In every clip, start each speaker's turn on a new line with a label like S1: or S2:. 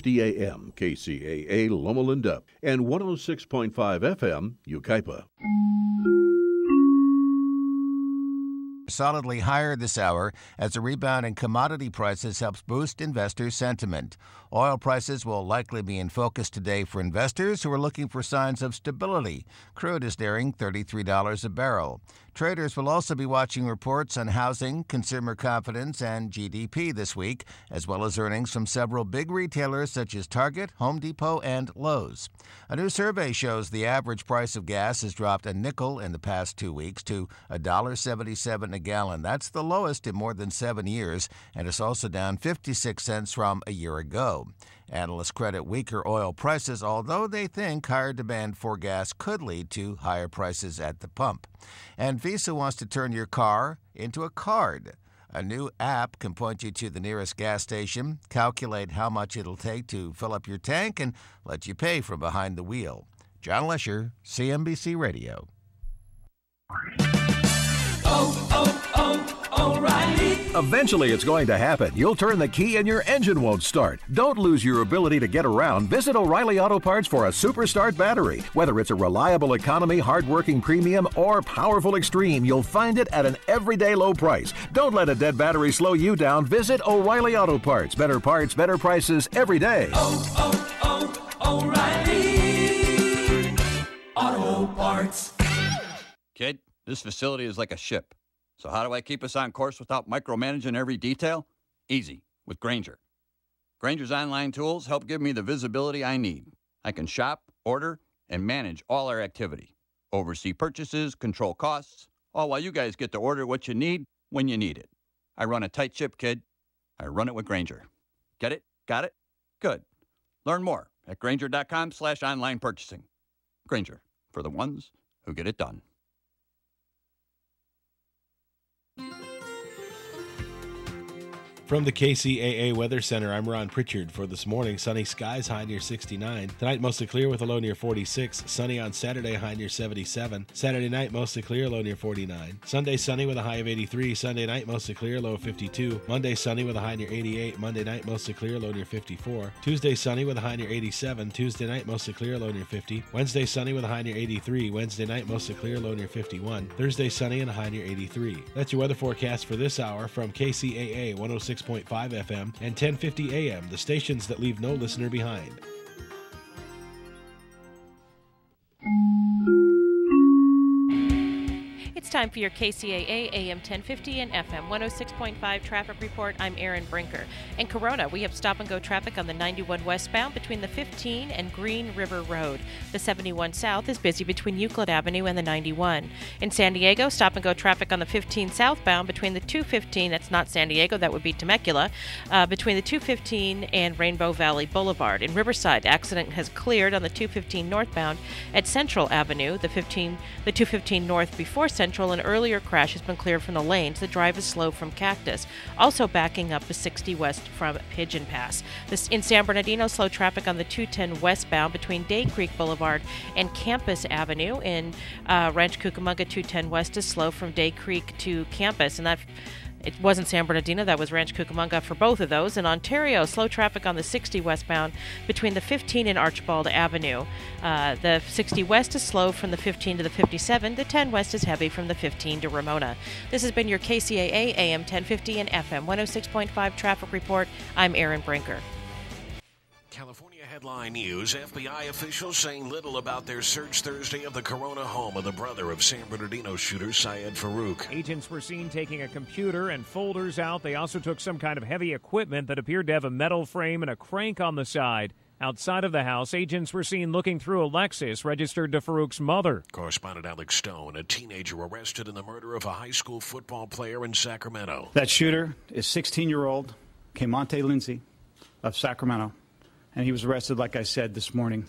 S1: 1050 AM, KCAA Loma Linda, and 106.5 FM, Yucaipa.
S2: Solidly higher this hour as a rebound in commodity prices helps boost investor sentiment. Oil prices will likely be in focus today for investors who are looking for signs of stability. Crude is nearing $33 a barrel. Traders will also be watching reports on housing, consumer confidence, and GDP this week, as well as earnings from several big retailers such as Target, Home Depot, and Lowe's. A new survey shows the average price of gas has dropped a nickel in the past 2 weeks to $1.77 a gallon. That's the lowest in more than 7 years, and it's also down 56 cents from a year ago. Analysts credit weaker oil prices, although they think higher demand for gas could lead to higher prices at the pump. And Visa wants to turn your car into a card. A new app can point you to the nearest gas station, calculate how much it'll take to fill up your tank, and let you pay from behind the wheel. John Lesher, CNBC Radio.
S3: O'Reilly. Eventually it's going to happen. You'll turn the key and your engine won't start. Don't lose your ability to get around. Visit O'Reilly Auto Parts for a Super Start battery. Whether it's a reliable economy, hard-working premium, or powerful extreme, you'll find it at an everyday low price. Don't let a dead battery slow you down. Visit O'Reilly Auto Parts. Better parts, better prices every day.
S4: O'Reilly Auto Parts.
S5: Kid, this facility is like a ship. So how do I keep us on course without micromanaging every detail? Easy, with Grainger. Grainger's online tools help give me the visibility I need. I can shop, order, and manage all our activity. Oversee purchases, control costs, all while you guys get to order what you need when you need it. I run a tight ship, kid. I run it with Grainger. Get it? Got it? Good. Learn more at Grainger.com/online purchasing. Grainger, for the ones who get it done.
S6: From the KCAA Weather Center, I'm Ron Pritchard. For this morning, sunny skies, high near 69. Tonight, mostly clear with a low near 46. Sunny on Saturday, high near 77. Saturday night, mostly clear, low near 49. Sunday, sunny with a high of 83. Sunday night, mostly clear, low of 52. Monday, sunny with a high near 88. Monday night, mostly clear, low near 54. Tuesday, sunny with a high near 87. Tuesday night, mostly clear, low near 50. Wednesday, sunny with a high near 83. Wednesday night, mostly clear, low near 51. Thursday, sunny and a high near 83. That's your weather forecast for this hour from KCAA 106.5 FM and 1050 AM, the stations that leave no listener behind.
S7: It's time for your KCAA AM 1050 and FM 106.5 traffic report. I'm Erin Brinker. In Corona, we have stop-and-go traffic on the 91 westbound between the 15 and Green River Road. The 71 south is busy between Euclid Avenue and the 91. In San Diego, stop-and-go traffic on the 15 southbound between the 215, that's not San Diego, that would be Temecula, between the 215 and Rainbow Valley Boulevard. In Riverside, accident has cleared on the 215 northbound at Central Avenue. The 215 north before Central, an earlier crash has been cleared from the lanes. The drive is slow from Cactus. Also backing up the 60 west from Pigeon Pass. In San Bernardino, slow traffic on the 210 westbound between Day Creek Boulevard and Campus Avenue. In Ranch Cucamonga, 210 west is slow from Day Creek to Campus, and it wasn't San Bernardino, that was Ranch Cucamonga for both of those. In Ontario, slow traffic on the 60 westbound between the 15 and Archibald Avenue. The 60 west is slow from the 15 to the 57. The 10 west is heavy from the 15 to Ramona. This has been your KCAA AM 1050 and FM 106.5 traffic report. I'm Erin Brinker.
S8: California headline news. FBI officials saying little about their search Thursday of the Corona home of the brother of San Bernardino shooter Syed Farouk.
S9: Agents were seen taking a computer and folders out. They also took some kind of heavy equipment that appeared to have a metal frame and a crank on the side. Outside of the house, agents were seen looking through a Lexus registered to Farouk's mother.
S8: Correspondent Alex Stone, a teenager arrested in the murder of a high school football player in Sacramento.
S10: That shooter is 16-year-old Kemonte Lindsay of Sacramento. And he was arrested, like I said, this morning,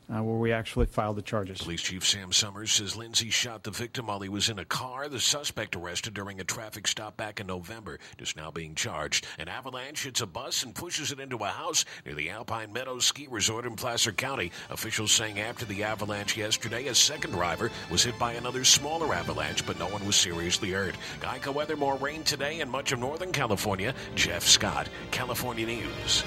S10: where we actually filed the charges.
S8: Police Chief Sam Summers says Lindsay shot the victim while he was in a car. The suspect arrested during a traffic stop back in November, just now being charged. An avalanche hits a bus and pushes it into a house near the Alpine Meadows Ski Resort in Placer County. Officials saying after the avalanche yesterday, a second driver was hit by another smaller avalanche, but no one was seriously hurt. Geico weather, more rain today in much of Northern California. Jeff Scott, California News.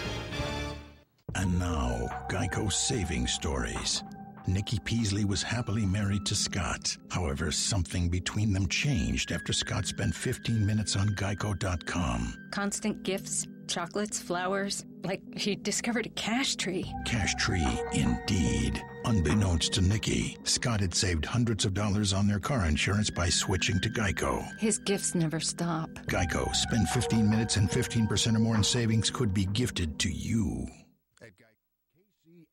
S11: And now, Geico Saving Stories. Nikki Peasley was happily married to Scott. However, something between them changed after Scott spent 15 minutes on Geico.com.
S12: Constant gifts, chocolates, flowers, like he discovered a cash tree.
S11: Cash tree, indeed. Unbeknownst to Nikki, Scott had saved hundreds of dollars on their car insurance by switching to Geico.
S12: His gifts never stop.
S11: Geico. Spend 15 minutes and 15% or more in savings could be gifted to you.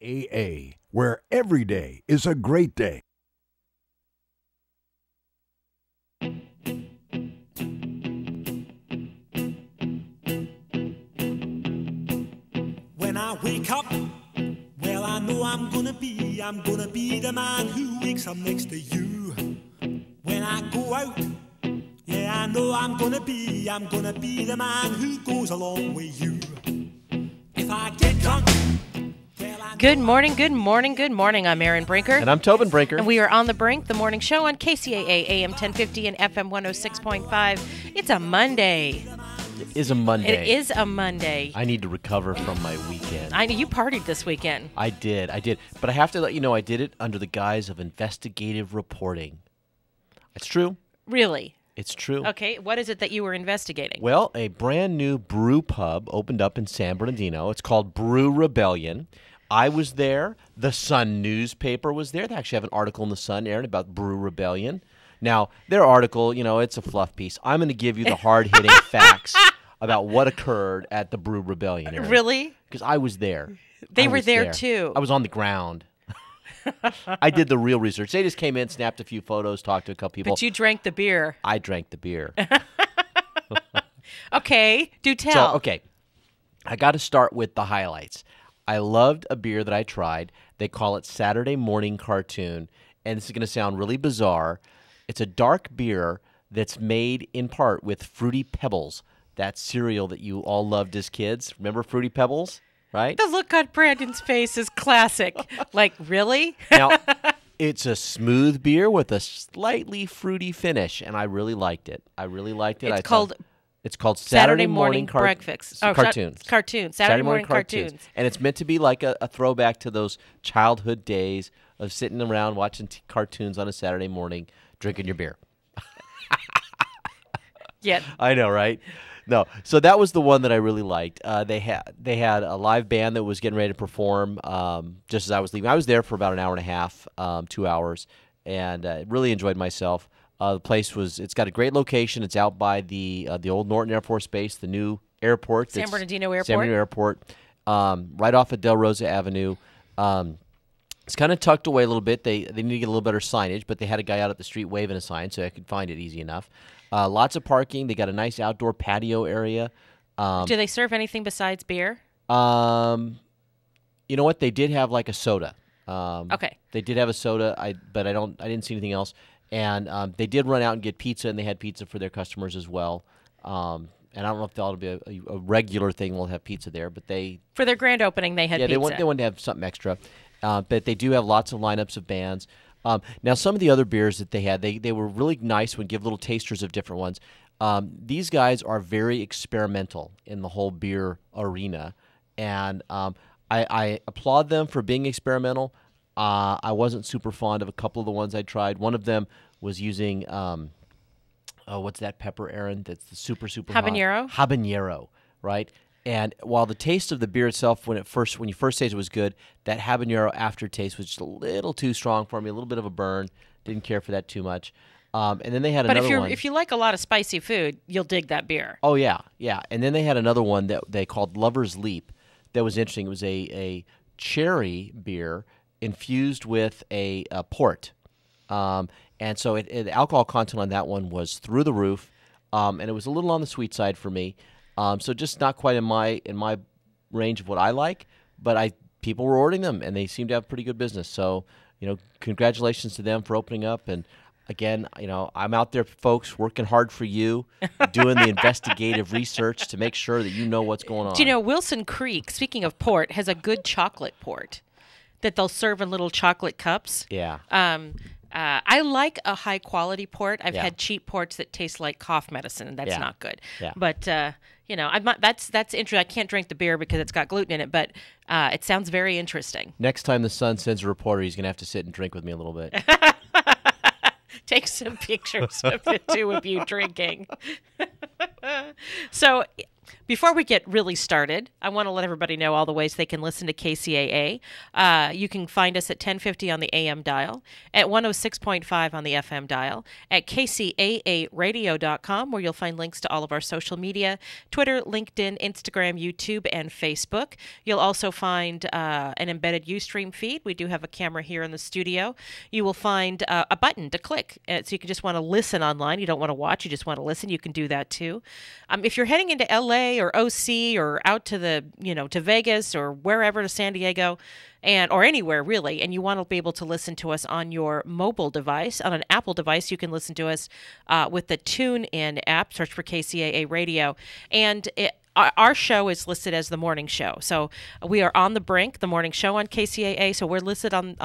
S13: kcaa, where every day is a great day.
S4: When I wake up, well, I know I'm gonna be the man who wakes up next to you. When I go out, yeah, I know I'm gonna be the man who goes along with you. If I get drunk,
S7: Good morning, good morning, good morning. I'm Erin Brinker.
S14: And I'm Tobin Brinker.
S7: And we are on The Brink, the morning show on KCAA AM 1050 and FM 106.5. It's a Monday.
S14: It is a Monday.
S7: It is a Monday.
S14: I need to recover from my weekend.
S7: I know you partied this weekend.
S14: I did. But I have to let you know I did it under the guise of investigative reporting. It's true.
S7: Really?
S14: It's true.
S7: Okay, what is it that you were investigating?
S14: Well, a brand new brew pub opened up in San Bernardino. It's called Brew Rebellion. I was there. The Sun newspaper was there. They actually have an article in the Sun, Aaron, about Brew Rebellion. Now, their article, it's a fluff piece. I'm going to give you the hard-hitting facts about what occurred at the Brew Rebellion, Aaron.
S7: Really?
S14: Because I was there.
S7: They were there, too.
S14: I was on the ground. I did the real research. They just came in, snapped a few photos, talked to a couple people.
S7: But you drank the beer.
S14: I drank the beer.
S7: Okay, do tell.
S14: So, okay, I got to start with the highlights. I loved a beer that I tried. They call it Saturday Morning Cartoon, and this is going to sound really bizarre. It's a dark beer that's made in part with Fruity Pebbles, that cereal that you all loved as kids. Remember Fruity Pebbles, right?
S7: The look on Brandon's face is classic. Like, really?
S14: Now, it's a smooth beer with a slightly fruity finish, and I really liked it. It's called Saturday Morning
S7: Breakfast.
S14: Cartoons.
S7: Saturday Morning Cartoons.
S14: And it's meant to be like a throwback to those childhood days of sitting around watching cartoons on a Saturday morning, drinking your beer.
S7: Yeah.
S14: I know, right? No. So that was the one that I really liked. They had a live band that was getting ready to perform just as I was leaving. I was there for about an hour and a half, 2 hours, and really enjoyed myself. The place it's got a great location. It's out by the old Norton Air Force Base, the new airport.
S7: San Bernardino Airport.
S14: San Bernardino Airport, right off of Del Rosa Avenue. It's kind of tucked away a little bit. They need to get a little better signage, but they had a guy out at the street waving a sign, so I could find it easy enough. Lots of parking. They got a nice outdoor patio area.
S7: Do they serve anything besides beer?
S14: You know what? They did have like a soda.
S7: Okay.
S14: They did have a soda, but I didn't see anything else. And they did run out and get pizza, and they had pizza for their customers as well. And I don't know if that'll be a regular thing. We'll have pizza there, but
S7: for their grand opening, they had pizza.
S14: Yeah, they wanted to have something extra. But they do have lots of lineups of bands. Now, some of the other beers that they had, they were really nice when give little tasters of different ones. These guys are very experimental in the whole beer arena, and I applaud them for being experimental. I wasn't super fond of a couple of the ones I tried. One of them was using, what's that pepper, Aaron? That's the super
S7: habanero.
S14: Hot? Habanero, right? And while the taste of the beer itself, when you first tasted it was good, that habanero aftertaste was just a little too strong for me, a little bit of a burn. Didn't care for that too much. And then they had another one.
S7: But if you like a lot of spicy food, you'll dig that beer.
S14: Oh, yeah. And then they had another one that they called Lover's Leap that was interesting. It was a cherry beer infused with a port. And so the alcohol content on that one was through the roof, and it was a little on the sweet side for me. So just not quite in my range of what I like, but people were ordering them, and they seemed to have pretty good business. So, congratulations to them for opening up. And again, I'm out there, folks, working hard for you, doing the investigative research to make sure that you know what's going on.
S7: Do you know Wilson Creek, speaking of port, has a good chocolate port that they'll serve in little chocolate cups.
S14: Yeah.
S7: I like a high quality port. I've had cheap ports that taste like cough medicine, and that's not good.
S14: Yeah.
S7: But You know, that's interesting. I can't drink the beer because it's got gluten in it, but it sounds very interesting.
S14: Next time the Sun sends a reporter, he's going to have to sit and drink with me a little bit.
S7: Take some pictures of the two of you drinking. So before we get really started, I want to let everybody know all the ways they can listen to KCAA. You can find us at 1050 on the AM dial, at 106.5 on the FM dial, at kcaaradio.com, where you'll find links to all of our social media, Twitter, LinkedIn, Instagram, YouTube, and Facebook. You'll also find an embedded Ustream feed. We do have a camera here in the studio. You will find a button to click, so you can just want to listen online. You don't want to watch, you just want to listen. You can do that too. If you're heading into LA or OC or out to to Vegas or wherever, to San Diego, or anywhere really, and you want to be able to listen to us on your mobile device, on an Apple device, you can listen to us with the TuneIn app. Search for KCAA Radio, and our show is listed as the morning show. So we are On the Brink, the morning show on KCAA. So we're listed on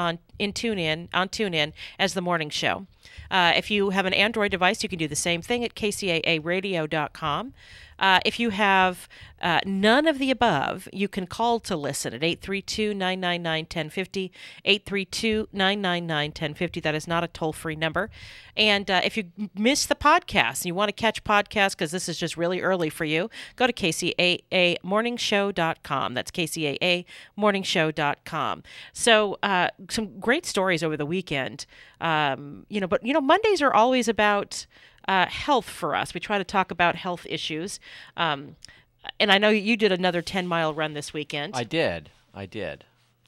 S7: TuneIn as the morning show. If you have an Android device, you can do the same thing at kcaaradio.com. If you have none of the above, you can call to listen at 832-999-1050, 832-999-1050. That is not a toll-free number. And if you miss the podcast and you want to catch podcasts because this is just really early for you, go to kcaamorningshow.com. That's kcaamorningshow.com. So some great stories over the weekend. But Mondays are always about health for us. We try to talk about health issues. And I know you did another 10-mile run this weekend.
S14: I did.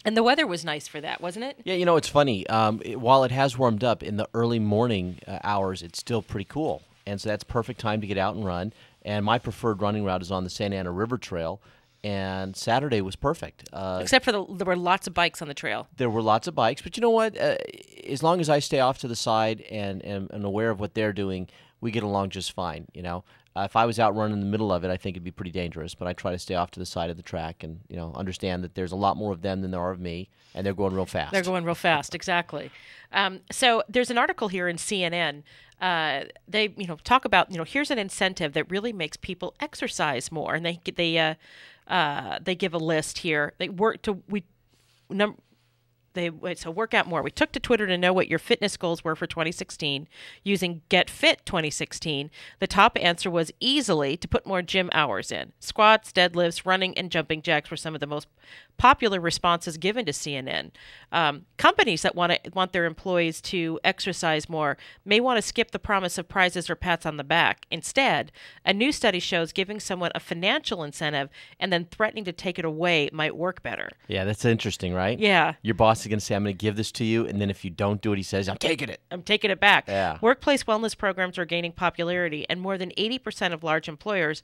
S7: And the weather was nice for that, wasn't it?
S14: Yeah, it's funny. While it has warmed up in the early morning hours, it's still pretty cool. And so that's perfect time to get out and run. And my preferred running route is on the Santa Ana River Trail. And Saturday was perfect.
S7: Except for there were lots of bikes on the trail.
S14: There were lots of bikes. But you know what? As long as I stay off to the side and am aware of what they're doing, we get along just fine, If I was out running in the middle of it, I think it'd be pretty dangerous. But I try to stay off to the side of the track and, understand that there's a lot more of them than there are of me, and they're going real fast.
S7: They're going real fast, exactly. So there's an article here in CNN. They, talk about, here's an incentive that really makes people exercise more, and they give a list here. So work out more. We took to Twitter to know what your fitness goals were for 2016 using Get Fit 2016. The top answer was easily to put more gym hours in. Squats, deadlifts, running, and jumping jacks were some of the most popular responses given to CNN. Companies that want their employees to exercise more may want to skip the promise of prizes or pats on the back. Instead, a new study shows giving someone a financial incentive and then threatening to take it away might work better.
S14: Yeah, that's interesting, right?
S7: Yeah.
S14: Your boss is going to say, I'm going to give this to you, and then if you don't do it, he says, I'm taking it.
S7: I'm taking it back.
S14: Yeah.
S7: Workplace wellness programs are gaining popularity, and more than 80% of large employers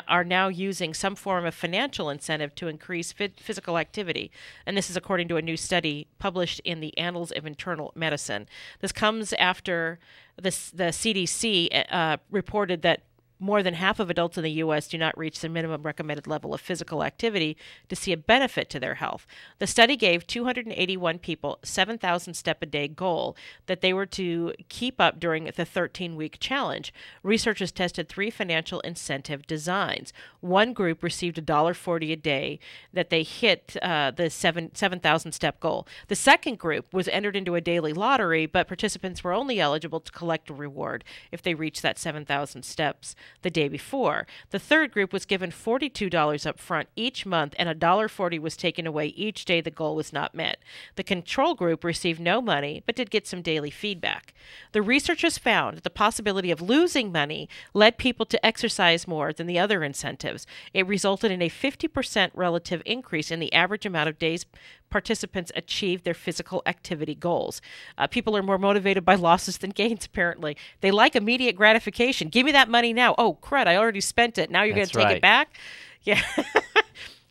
S7: are now using some form of financial incentive to increase physical activity. And this is according to a new study published in the Annals of Internal Medicine. This comes after the CDC reported that more than half of adults in the U.S. do not reach the minimum recommended level of physical activity to see a benefit to their health. The study gave 281 people 7,000 step a day goal that they were to keep up during the 13-week challenge. Researchers tested 3 financial incentive designs. One group received $1.40 a day that they hit the 7,000 step goal. The second group was entered into a daily lottery, but participants were only eligible to collect a reward if they reached that 7,000 steps the day before. The third group was given $42 up front each month, and $1.40 was taken away each day the goal was not met. The control group received no money, but did get some daily feedback. The researchers found that the possibility of losing money led people to exercise more than the other incentives. It resulted in a 50% relative increase in the average amount of days participants achieved their physical activity goals. People are more motivated by losses than gains, apparently. They like immediate gratification. Give me that money now. Oh, crud, I already spent it. Now you're going to take it back? Yeah.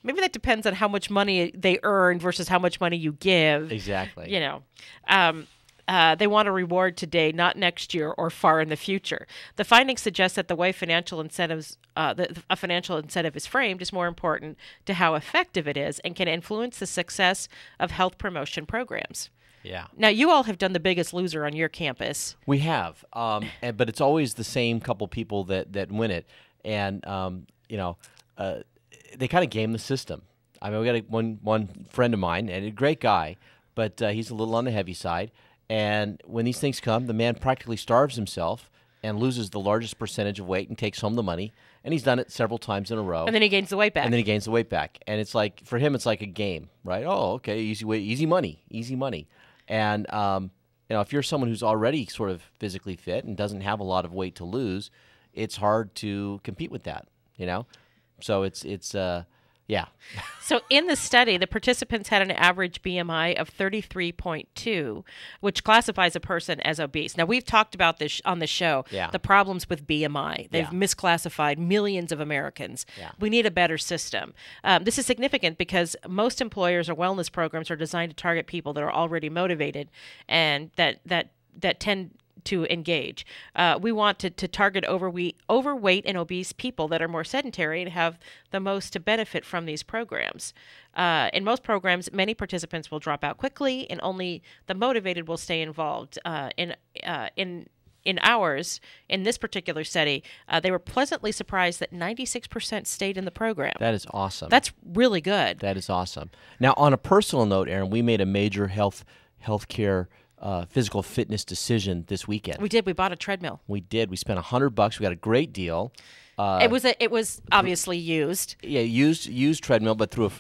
S7: Maybe that depends on how much money they earn versus how much money you give.
S14: Exactly.
S7: They want a reward today, not next year or far in the future. The findings suggest that the way financial incentives, a financial incentive is framed is more important to how effective it is and can influence the success of health promotion programs.
S14: Yeah.
S7: Now, you all have done the Biggest Loser on your campus.
S14: We have, but it's always the same couple people that win it. And they kind of game the system. I mean, we got one friend of mine, and a great guy, but he's a little on the heavy side. And when these things come, the man practically starves himself and loses the largest percentage of weight and takes home the money. And he's done it several times in a row.
S7: And then he gains the weight back.
S14: And it's like, for him, it's like a game, right? Oh, okay, easy money. And, if you're someone who's already sort of physically fit and doesn't have a lot of weight to lose, it's hard to compete with that, So it's yeah.
S7: So in the study, the participants had an average BMI of 33.2, which classifies a person as obese. Now, we've talked about this on the show, the problems with BMI. They've misclassified millions of Americans.
S14: Yeah.
S7: We need a better system. This is significant because most employers or wellness programs are designed to target people that are already motivated and that tend to engage. We want to target overweight and obese people that are more sedentary and have the most to benefit from these programs. In most programs, many participants will drop out quickly, and only the motivated will stay involved. In ours, in this particular study, they were pleasantly surprised that 96% stayed in the program.
S14: That is awesome.
S7: That's really good.
S14: That is awesome. Now, on a personal note, Aaron, we made a major healthcare physical fitness decision this weekend.
S7: We did. We bought a treadmill.
S14: We did. We spent $100. We got a great deal.
S7: It was obviously used.
S14: Yeah, used treadmill, but through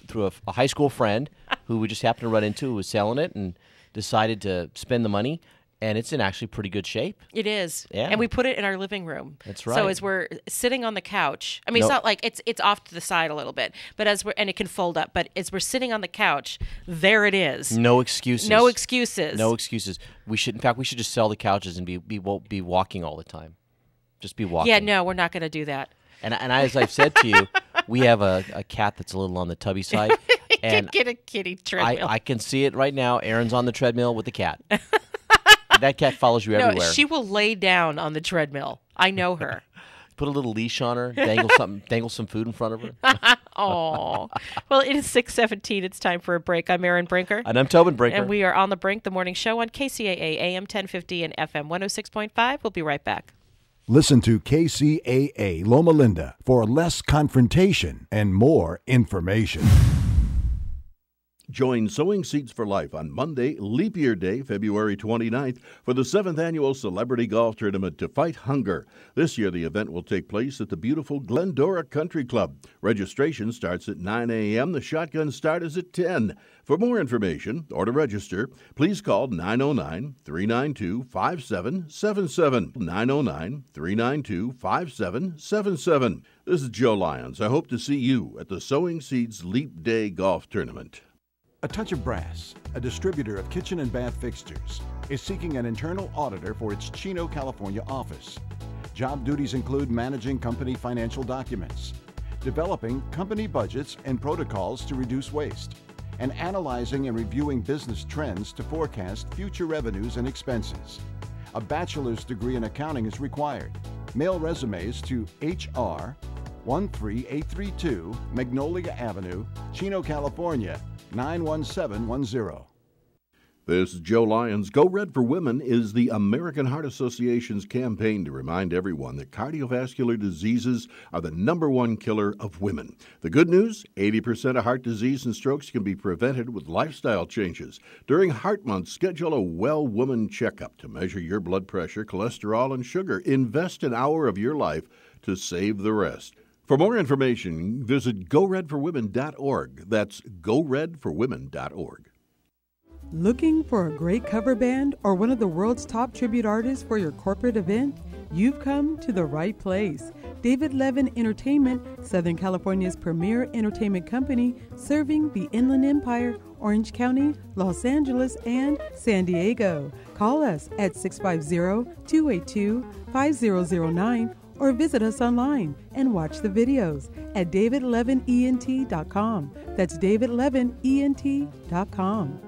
S14: a high school friend who we just happened to run into who was selling it and decided to spend the money. And it's in actually pretty good shape.
S7: It is.
S14: Yeah.
S7: And we put it in our living room.
S14: That's right.
S7: So as we're sitting on the couch, I mean, It's not like it's off to the side a little bit, but and it can fold up. But as we're sitting on the couch, there it is.
S14: No excuses.
S7: No excuses.
S14: No excuses. We should just sell the couches and be walking all the time. Just be walking.
S7: Yeah, no, we're not going to do that.
S14: And as I've said to you, we have a cat that's a little on the tubby side.
S7: And get a kitty treadmill.
S14: I can see it right now. Aaron's on the treadmill with the cat. That cat follows you everywhere.
S7: No, she will lay down on the treadmill. I know her.
S14: Put a little leash on her, dangle some food in front of her.
S7: Oh. Well, it is 6:17. It's time for a break. I'm Erin Brinker.
S14: And I'm Tobin Brinker.
S7: And we are on The Brink, the morning show on KCAA AM 1050 and FM 106.5. We'll be right back.
S13: Listen to KCAA Loma Linda for less confrontation and more information.
S1: Join Sowing Seeds for Life on Monday, Leap Year Day, February 29th, for the 7th Annual Celebrity Golf Tournament to fight hunger. This year, the event will take place at the beautiful Glendora Country Club. Registration starts at 9 a.m. The shotgun start is at 10. For more information or to register, please call 909-392-5777. 909-392-5777. This is Joe Lyons. I hope to see you at the Sowing Seeds Leap Day Golf Tournament.
S13: A Touch of Brass, a distributor of kitchen and bath fixtures, is seeking an internal auditor for its Chino, California office. Job duties include managing company financial documents, developing company budgets and protocols to reduce waste, and analyzing and reviewing business trends to forecast future revenues and expenses. A bachelor's degree in accounting is required. Mail resumes to HR 13832 Magnolia Avenue, Chino, California 91710.
S1: This is Joe Lyons. Go Red for Women is the American Heart Association's campaign to remind everyone that cardiovascular diseases are the #1 killer of women. The good news, 80% of heart disease and strokes can be prevented with lifestyle changes. During Heart Month, schedule a Well Woman checkup to measure your blood pressure, cholesterol, and sugar. Invest an hour of your life to save the rest. For more information, visit goredforwomen.org. That's goredforwomen.org.
S15: Looking for a great cover band or one of the world's top tribute artists for your corporate event? You've come to the right place. David Levin Entertainment, Southern California's premier entertainment company, serving the Inland Empire, Orange County, Los Angeles, and San Diego. Call us at 650-282-5009 or visit us online and watch the videos at davidlevinent.com. That's davidlevinent.com.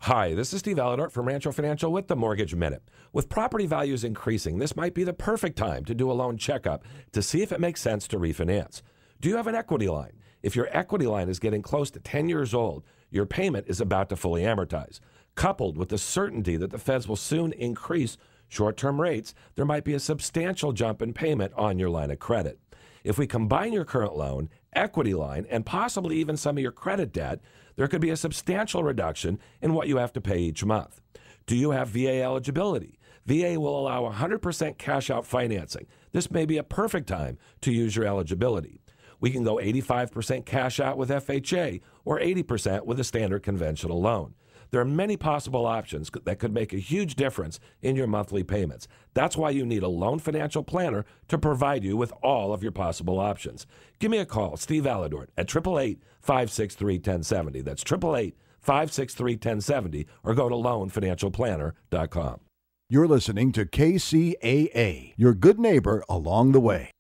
S16: Hi, this is Steve Alladort from Rancho Financial with the Mortgage Minute. With property values increasing, this might be the perfect time to do a loan checkup to see if it makes sense to refinance. Do you have an equity line? If your equity line is getting close to 10 years old, your payment is about to fully amortize. Coupled with the certainty that the feds will soon increase short-term rates, there might be a substantial jump in payment on your line of credit. If we combine your current loan, equity line, and possibly even some of your credit debt, there could be a substantial reduction in what you have to pay each month. Do you have VA eligibility? VA will allow 100% cash out financing. This may be a perfect time to use your eligibility. We can go 85% cash out with FHA or 80% with a standard conventional loan. There are many possible options that could make a huge difference in your monthly payments. That's why you need a loan financial planner to provide you with all of your possible options. Give me a call, Steve Alladort, at 888-563-1070. That's 888-563-1070, or go to loanfinancialplanner.com.
S13: You're listening to KCAA, your good neighbor along the way.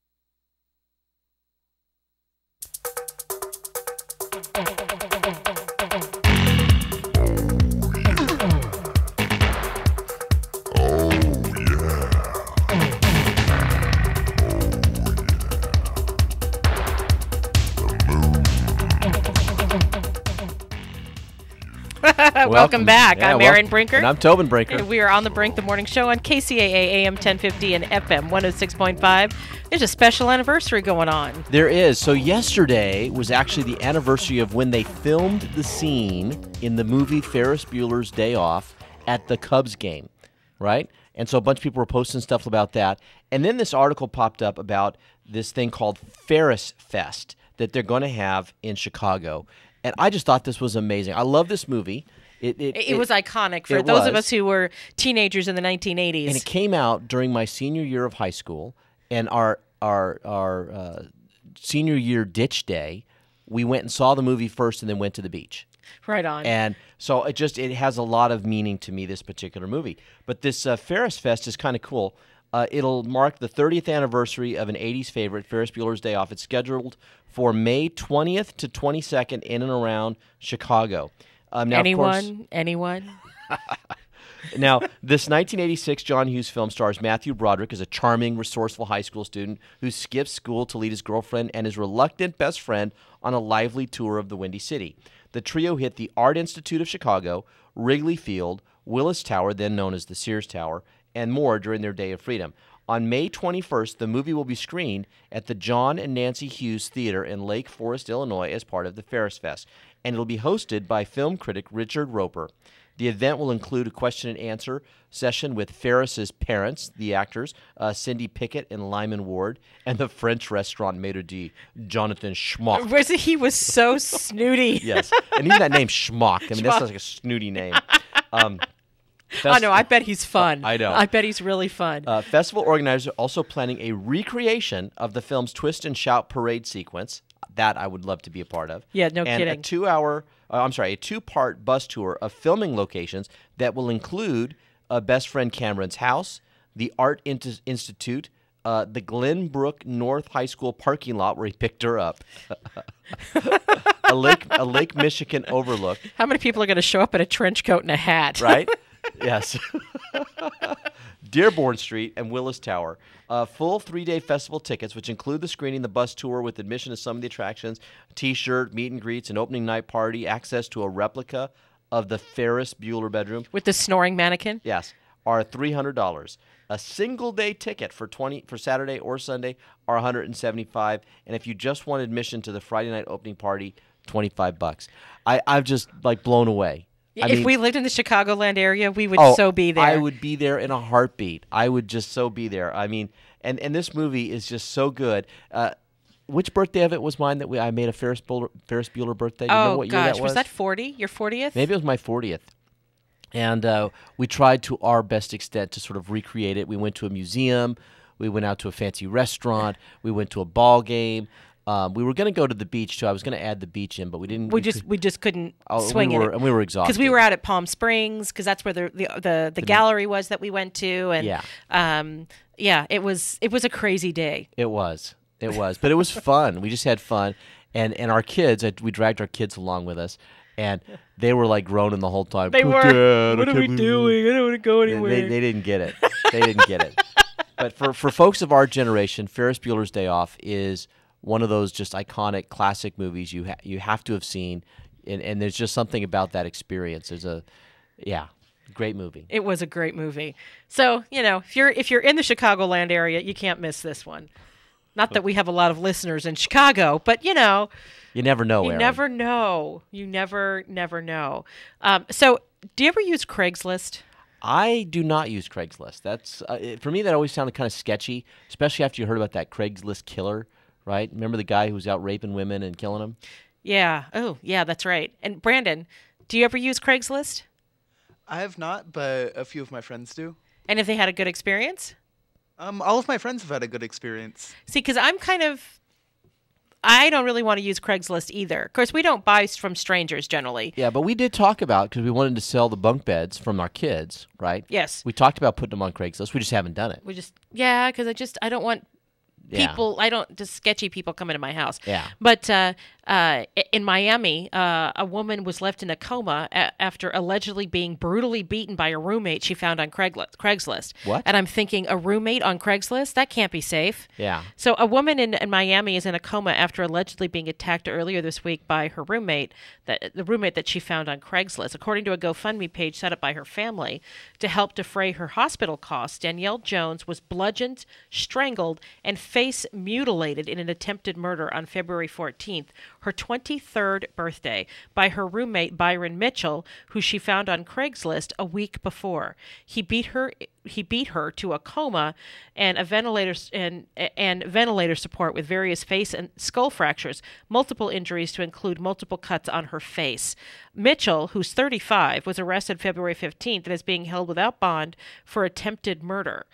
S7: Welcome back.
S14: Yeah,
S7: I'm Erin Brinker.
S14: And I'm Tobin Brinker.
S7: We are on the Brink, the morning show on KCAA AM 1050 and FM 106.5. There's a special anniversary going on.
S14: There is. So yesterday was actually the anniversary of when they filmed the scene in the movie Ferris Bueller's Day Off at the Cubs game, right? And so a bunch of people were posting stuff about that. And then this article popped up about this thing called Ferris Fest that they're going to have in Chicago. And I just thought this was amazing. I love this movie.
S7: It was iconic for those of us who were teenagers in the 1980s.
S14: And it came out during my senior year of high school. And our senior year ditch day, we went and saw the movie first and then went to the beach.
S7: Right on.
S14: And so it has a lot of meaning to me, this particular movie. But this Ferris Fest is kind of cool. It'll mark the 30th anniversary of an 80s favorite, Ferris Bueller's Day Off. It's scheduled for May 20th to 22nd in and around Chicago. Now,
S7: anyone?
S14: Now, this 1986 John Hughes film stars Matthew Broderick as a charming, resourceful high school student who skips school to lead his girlfriend and his reluctant best friend on a lively tour of the Windy City. The trio hit the Art Institute of Chicago, Wrigley Field, Willis Tower, then known as the Sears Tower, and more during their day of freedom. On May 21st, the movie will be screened at the John and Nancy Hughes Theater in Lake Forest, Illinois, as part of the Ferris Fest, and it'll be hosted by film critic Richard Roper. The event will include a question and answer session with Ferris's parents, the actors, Cindy Pickett and Lyman Ward, and the French restaurant maitre d', Jonathan Schmock.
S7: He was so snooty.
S14: Yes, and even that name Schmock. I mean, that sounds like a snooty name.
S7: I know. I bet he's fun.
S14: I know.
S7: I bet he's really fun.
S14: Festival organizers are also planning a recreation of the film's Twist and Shout parade sequence. That I would love to be a part of.
S7: Yeah, no
S14: and
S7: kidding.
S14: A two-part bus tour of filming locations that will include best friend Cameron's house, the Art Institute, the Glenbrook North High School parking lot where he picked her up, a Lake Michigan overlook.
S7: How many people are going to show up in a trench coat and a hat?
S14: Right? Yes. Dearborn Street and Willis Tower. Full 3-day festival tickets, which include the screening, the bus tour with admission to some of the attractions, T-shirt, meet and greets, an opening night party, access to a replica of the Ferris Bueller bedroom.
S7: With the snoring mannequin?
S14: Yes. Are $300. A single-day ticket for Saturday or Sunday are $175. And if you just want admission to the Friday night opening party, $25. I'm just blown away.
S7: If we lived in the Chicagoland area, we would so be there.
S14: I would be there in a heartbeat. I would just so be there. I mean, and this movie is just so good. Which birthday of it was mine that I made a Ferris Bueller birthday? You know what year that
S7: was that 40? Your 40th?
S14: Maybe it was my 40th. And we tried to our best extent to sort of recreate it. We went to a museum. We went out to a fancy restaurant. We went to a ball game. We were going to go to the beach too. I was going to add the beach in, but we didn't.
S7: We just couldn't swing it.
S14: And we were exhausted
S7: because we were out at Palm Springs because that's where the gallery was that we went to, and it was a crazy day.
S14: It was, but it was fun. We just had fun, and our kids. We dragged our kids along with us, and they were groaning the whole time.
S7: They were.
S14: Dad,
S7: what are we doing? I don't want to go anywhere.
S14: They didn't get it. They didn't get it. But for folks of our generation, Ferris Bueller's Day Off is one of those just iconic classic movies you have to have seen, and there's just something about that experience. Great movie.
S7: It was a great movie. So if you're in the Chicagoland area, you can't miss this one. Not that we have a lot of listeners in Chicago, but
S14: You never know,
S7: you
S14: Aaron.
S7: never know. You never know. So, do you ever use Craigslist?
S14: I do not use Craigslist. That's for me. That always sounded kind of sketchy, especially after you heard about that Craigslist killer, right? Remember the guy who was out raping women and killing them?
S7: Yeah. Oh, yeah, that's right. And Brandon, do you ever use Craigslist?
S17: I have not, but a few of my friends do.
S7: And if they had a good experience?
S17: All of my friends have had a good experience.
S7: See, because I don't really want to use Craigslist either. Of course, we don't buy from strangers generally.
S14: Yeah, but we did talk about, because we wanted to sell the bunk beds from our kids, right?
S7: Yes.
S14: We talked about putting them on Craigslist. We just haven't done it.
S7: Because I don't want people, just sketchy people come into my house.
S14: Yeah.
S7: But in Miami, a woman was left in a coma after allegedly being brutally beaten by a roommate she found on Craigslist.
S14: What?
S7: And I'm thinking, a roommate on Craigslist? That can't be safe.
S14: Yeah.
S7: So a woman in Miami is in a coma after allegedly being attacked earlier this week by her roommate, the roommate that she found on Craigslist. According to a GoFundMe page set up by her family to help defray her hospital costs, Danielle Jones was bludgeoned, strangled, and face mutilated in an attempted murder on February 14th, her 23rd birthday, by her roommate Byron Mitchell, who she found on Craigslist a week before. He beat her to a coma and a ventilator support with various face and skull fractures, multiple injuries to include multiple cuts on her face. Mitchell, who's 35, was arrested February 15th and is being held without bond for attempted murder,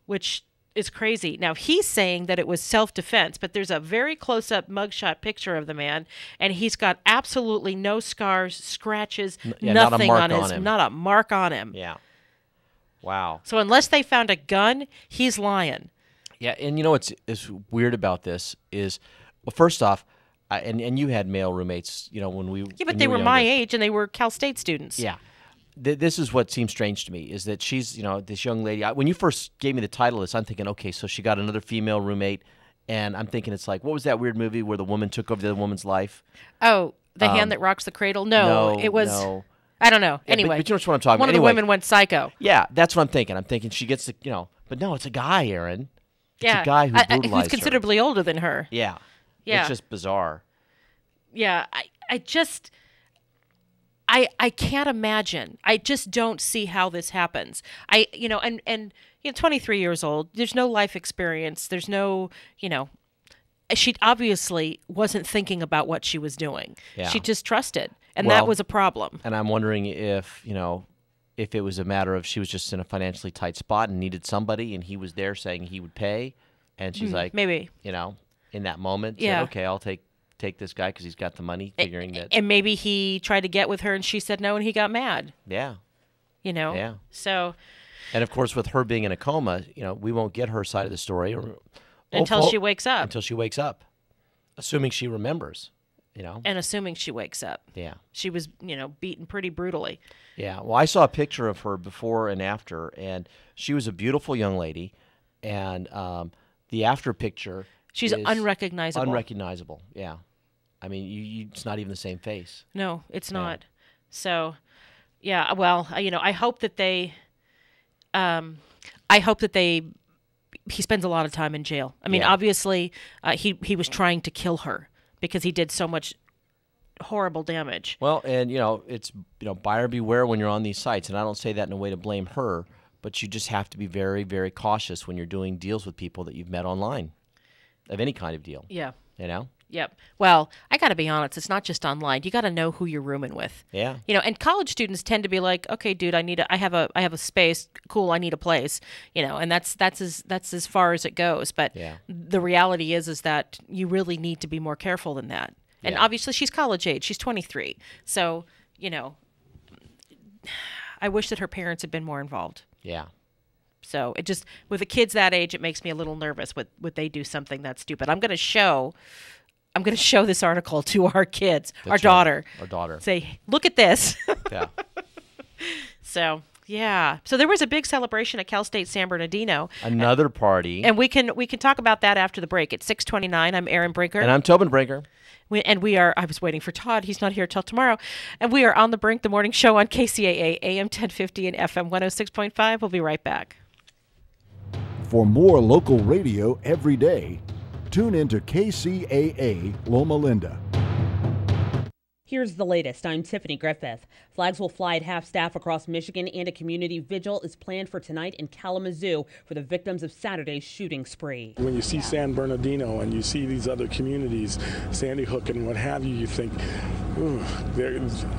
S7: which is crazy. Now, he's saying that it was self-defense, but there's a very close-up mugshot picture of the man, and he's got absolutely no scars, scratches, nothing on him. Not a mark on him.
S14: Yeah. Wow.
S7: So unless they found a gun, he's lying.
S14: Yeah, and you know what's weird about this is, well, first off, and you had male roommates, when we
S7: but they were my age, and they were Cal State students.
S14: Yeah. This is what seems strange to me, is that she's, this young lady. When you first gave me the title of this, I'm thinking, okay, so she got another female roommate, and I'm thinking it's like, what was that weird movie where the woman took over the other woman's life?
S7: Oh, The Hand That Rocks the Cradle? No, it was...
S14: No.
S7: I don't know.
S14: Yeah,
S7: anyway.
S14: But you know what I'm talking about.
S7: One of the women went psycho.
S14: Yeah, that's what I'm thinking. I'm thinking she gets the, but no, it's a guy, Aaron. It's
S7: a
S14: guy who brutalized
S7: who's considerably older than her.
S14: Yeah.
S7: Yeah.
S14: It's just bizarre.
S7: Yeah, I can't imagine. I just don't see how this happens. 23 years old, there's no life experience. There's no, she obviously wasn't thinking about what she was doing.
S14: Yeah.
S7: She just trusted, and that was a problem.
S14: And I'm wondering if it was a matter of she was just in a financially tight spot and needed somebody, and he was there saying he would pay, and she's like,
S7: maybe,
S14: in that moment,
S7: yeah,
S14: said, okay, I'll take this guy because he's got the money, figuring that.
S7: And maybe he tried to get with her and she said no and he got mad.
S14: Yeah.
S7: Yeah. So.
S14: And of course, with her being in a coma, we won't get her side of the story
S7: until she wakes up.
S14: Until she wakes up. Assuming she remembers,
S7: And assuming she wakes up.
S14: Yeah.
S7: She was, beaten pretty brutally.
S14: Yeah. Well, I saw a picture of her before and after, and she was a beautiful young lady. And the after picture.
S7: She's unrecognizable.
S14: Unrecognizable, yeah. I mean, it's not even the same face.
S7: No, it's not. So, yeah. Well, I hope that they. He spends a lot of time in jail. I mean, obviously, he was trying to kill her because he did so much horrible damage.
S14: Well, and it's buyer beware when you're on these sites, and I don't say that in a way to blame her, but you just have to be very, very cautious when you're doing deals with people that you've met online, of any kind of deal.
S7: Yeah.
S14: Yep.
S7: Well, I got to be honest. It's not just online. You got to know who you're rooming with.
S14: Yeah.
S7: And college students tend to be like, okay, dude, I have a space. Cool. I need a place. And that's as far as it goes. But the reality is that you really need to be more careful than that. And obviously, she's college age. She's 23. So, I wish that her parents had been more involved.
S14: Yeah.
S7: So it just, with the kids that age, it makes me a little nervous. Would they do something that's stupid? I'm going to show this article to our kids, our daughter. Say, look at this.
S14: Yeah.
S7: So, yeah. So there was a big celebration at Cal State San Bernardino.
S14: Another party.
S7: And we can talk about that after the break. It's 6:29. I'm Erin Brinker.
S14: And I'm Tobin Brinker.
S7: I was waiting for Todd. He's not here till tomorrow. And we are on the Brink, the morning show on KCAA, AM 1050 and FM 106.5. We'll be right back.
S13: For more local radio every day, Tune in to KCAA Loma Linda.
S18: Here's the latest. I'm Tiffany Griffith. Flags will fly at half-staff across Michigan, and a community vigil is planned for tonight in Kalamazoo for the victims of Saturday's shooting spree.
S19: When you see San Bernardino and you see these other communities, Sandy Hook and what have you, you think, ooh,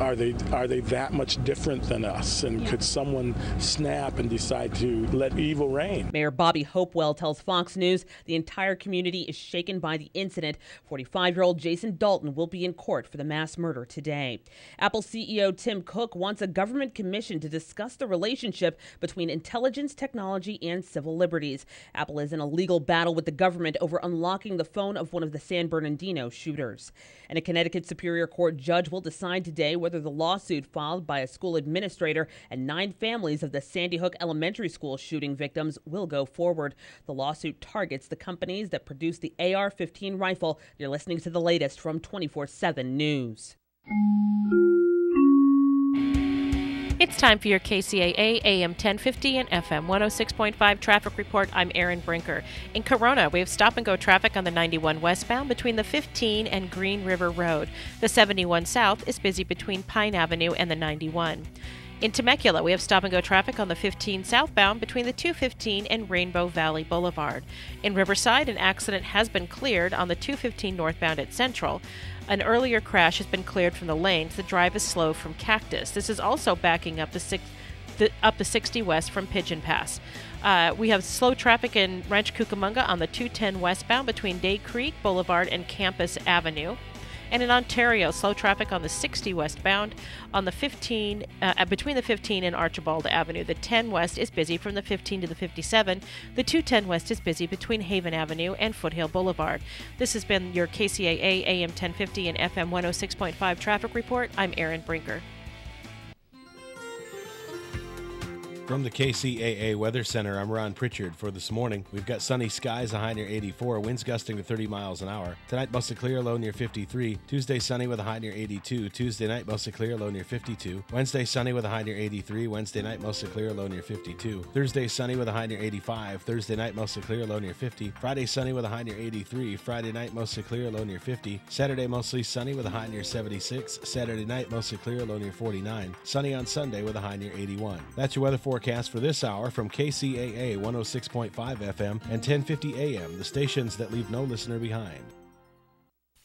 S19: are they that much different than us? And could someone snap and decide to let evil reign?
S18: Mayor Bobby Hopewell tells Fox News the entire community is shaken by the incident. 45-year-old Jason Dalton will be in court for the mass murder today. Apple CEO Tim Cook wants a government commission to discuss the relationship between intelligence technology and civil liberties. Apple is in a legal battle with the government over unlocking the phone of one of the San Bernardino shooters. And a Connecticut Superior Court judge will decide today whether the lawsuit filed by a school administrator and 9 families of the Sandy Hook Elementary School shooting victims will go forward. The lawsuit targets the companies that produced the AR-15 rifle. You're listening to the latest from 24/7 News.
S7: It's time for your KCAA AM 1050 and FM 106.5 traffic report. I'm Erin Brinker. In Corona, we have stop-and-go traffic on the 91 westbound between the 15 and Green River Road. The 71 south is busy between Pine Avenue and the 91. In Temecula, we have stop-and-go traffic on the 15 southbound between the 215 and Rainbow Valley Boulevard. In Riverside, an accident has been cleared on the 215 northbound at Central. An earlier crash has been cleared from the lanes. The drive is slow from Cactus. This is also backing up the 60 west from Pigeon Pass. We have slow traffic in Ranch Cucamonga on the 210 westbound between Day Creek Boulevard and Campus Avenue. And in Ontario, slow traffic on the 60 westbound on the 15 between the 15 and Archibald Avenue. The 10 west is busy from the 15 to the 57. The 210 west is busy between Haven Avenue and Foothill Boulevard. This has been your KCAA AM 1050 and FM 106.5 traffic report. I'm Erin Brinker.
S6: From the KCAA Weather Center, I'm Ron Pritchard. For this morning, we've got sunny skies, a high near 84, winds gusting to 30 miles an hour. Tonight, mostly clear, low near 53. Tuesday, sunny with a high near 82. Tuesday night, mostly clear, low near 52. Wednesday, sunny with a high near 83. Wednesday night, mostly clear, low near 52. Thursday, sunny with a high near 85. Thursday night, mostly clear, low near 50. Friday, sunny with a high near 83. Friday night, mostly clear, low near 50. Saturday, mostly sunny with a high near 76. Saturday night, mostly clear, low near 49. Sunny on Sunday with a high near 81. That's your weather forecast for this hour from KCAA 106.5 FM and 1050 AM, the stations that leave no listener behind.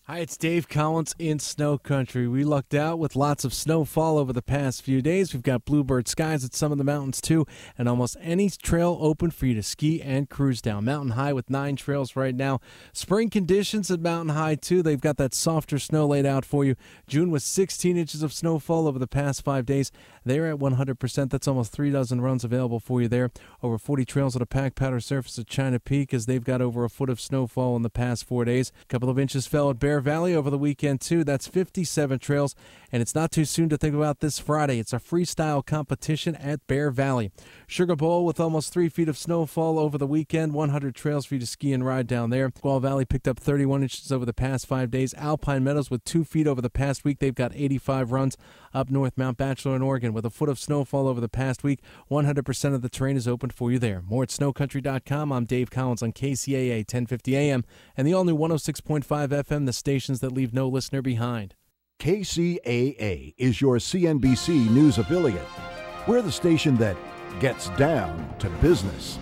S20: Hi, it's Dave Collins in Snow Country. We lucked out with lots of snowfall over the past few days. We've got bluebird skies at some of the mountains too, and almost any trail open for you to ski and cruise down. Mountain High with 9 trails right now. Spring conditions at Mountain High too. They've got that softer snow laid out for you. June was 16 inches of snowfall over the past 5 days. They're at 100%. That's almost 3 dozen runs available for you there. Over 40 trails at a packed powder surface at China Peak, as they've got over a foot of snowfall in the past 4 days. A couple of inches fell at Bear Valley over the weekend too. That's 57 trails, and it's not too soon to think about this Friday. It's a freestyle competition at Bear Valley. Sugar Bowl with almost 3 feet of snowfall over the weekend. 100 trails for you to ski and ride down there. Squaw Valley picked up 31 inches over the past 5 days. Alpine Meadows with 2 feet over the past week. They've got 85 runs. Up north, Mount Bachelor in Oregon with a foot of snowfall over the past week. 100% of the terrain is open for you there. More at snowcountry.com. I'm Dave Collins on KCAA 1050 AM and the all-new 106.5 FM, the stations that leave no listener behind.
S13: KCAA is your CNBC News affiliate. We're the station that gets down to business.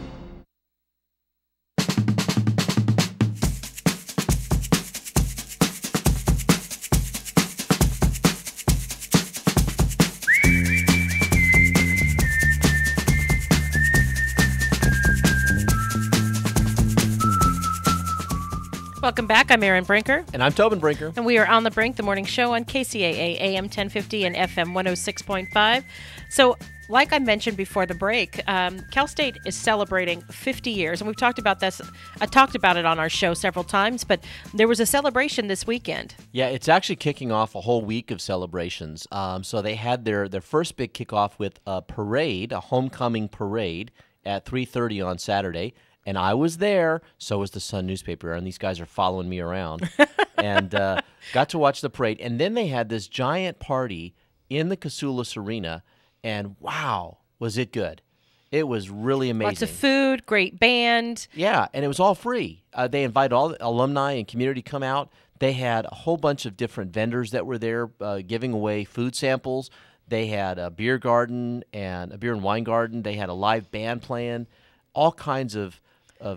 S7: Welcome back. I'm Erin Brinker.
S14: And I'm Tobin Brinker.
S7: And we are on the Brink, the morning show on KCAA AM 1050 and FM 106.5. So, like I mentioned before the break, Cal State is celebrating 50 years, and we've talked about this. I talked about it on our show several times, but there was a celebration this weekend.
S14: Yeah, it's actually kicking off a whole week of celebrations. So they had their first big kickoff with a parade, a homecoming parade, at 3:30 on Saturday. And I was there, so was the Sun newspaper, and these guys are following me around. And got to watch the parade. And then they had this giant party in the Casulas Arena, and wow, was it good. It was really amazing.
S7: Lots of food, great band.
S14: Yeah, and it was all free. They invited all the alumni and community to come out. They had a whole bunch of different vendors that were there giving away food samples. They had a beer garden and a beer and wine garden. They had a live band playing, all kinds of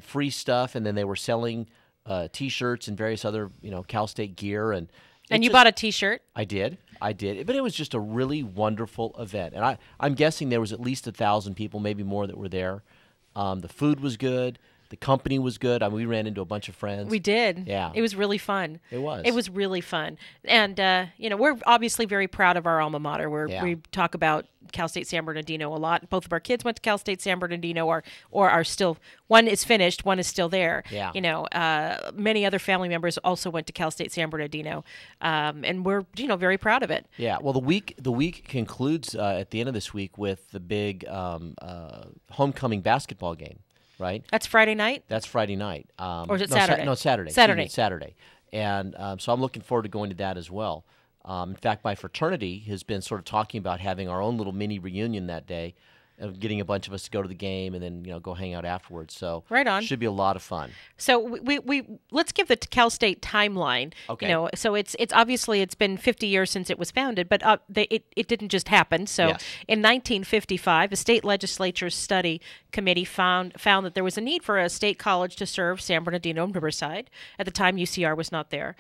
S14: free stuff, and then they were selling T-shirts and various other Cal State gear. And
S7: you bought a T-shirt?
S14: I did, but it was just a really wonderful event, and I'm guessing there was at least 1,000 people, maybe more, that were there. The food was good. The company was good. I mean, we ran into a bunch of friends.
S7: We did.
S14: Yeah.
S7: It was really fun.
S14: It was.
S7: It was really fun. And, we're obviously very proud of our alma mater. We talk about Cal State San Bernardino a lot. Both of our kids went to Cal State San Bernardino or are still, one is finished, one is still there.
S14: Yeah.
S7: Many other family members also went to Cal State San Bernardino. And we're, very proud of it.
S14: Yeah. Well, the week concludes at the end of this week with the big homecoming basketball game. Right?
S7: That's Friday night?
S14: That's Friday night.
S7: Or is it Saturday?
S14: No, Saturday.
S7: Saturday.
S14: It's Saturday. And so I'm looking forward to going to that as well. In fact, my fraternity has been sort of talking about having our own little mini reunion that day, of getting a bunch of us to go to the game and then go hang out afterwards. So
S7: right on.
S14: Should be a lot of fun.
S7: So we let's give the Cal State timeline.
S14: Okay.
S7: So it's obviously it's been 50 years since it was founded, but it didn't just happen. So
S14: Yes.
S7: in 1955, the state legislature's study committee found that there was a need for a state college to serve San Bernardino and Riverside. At the time, UCR was not there.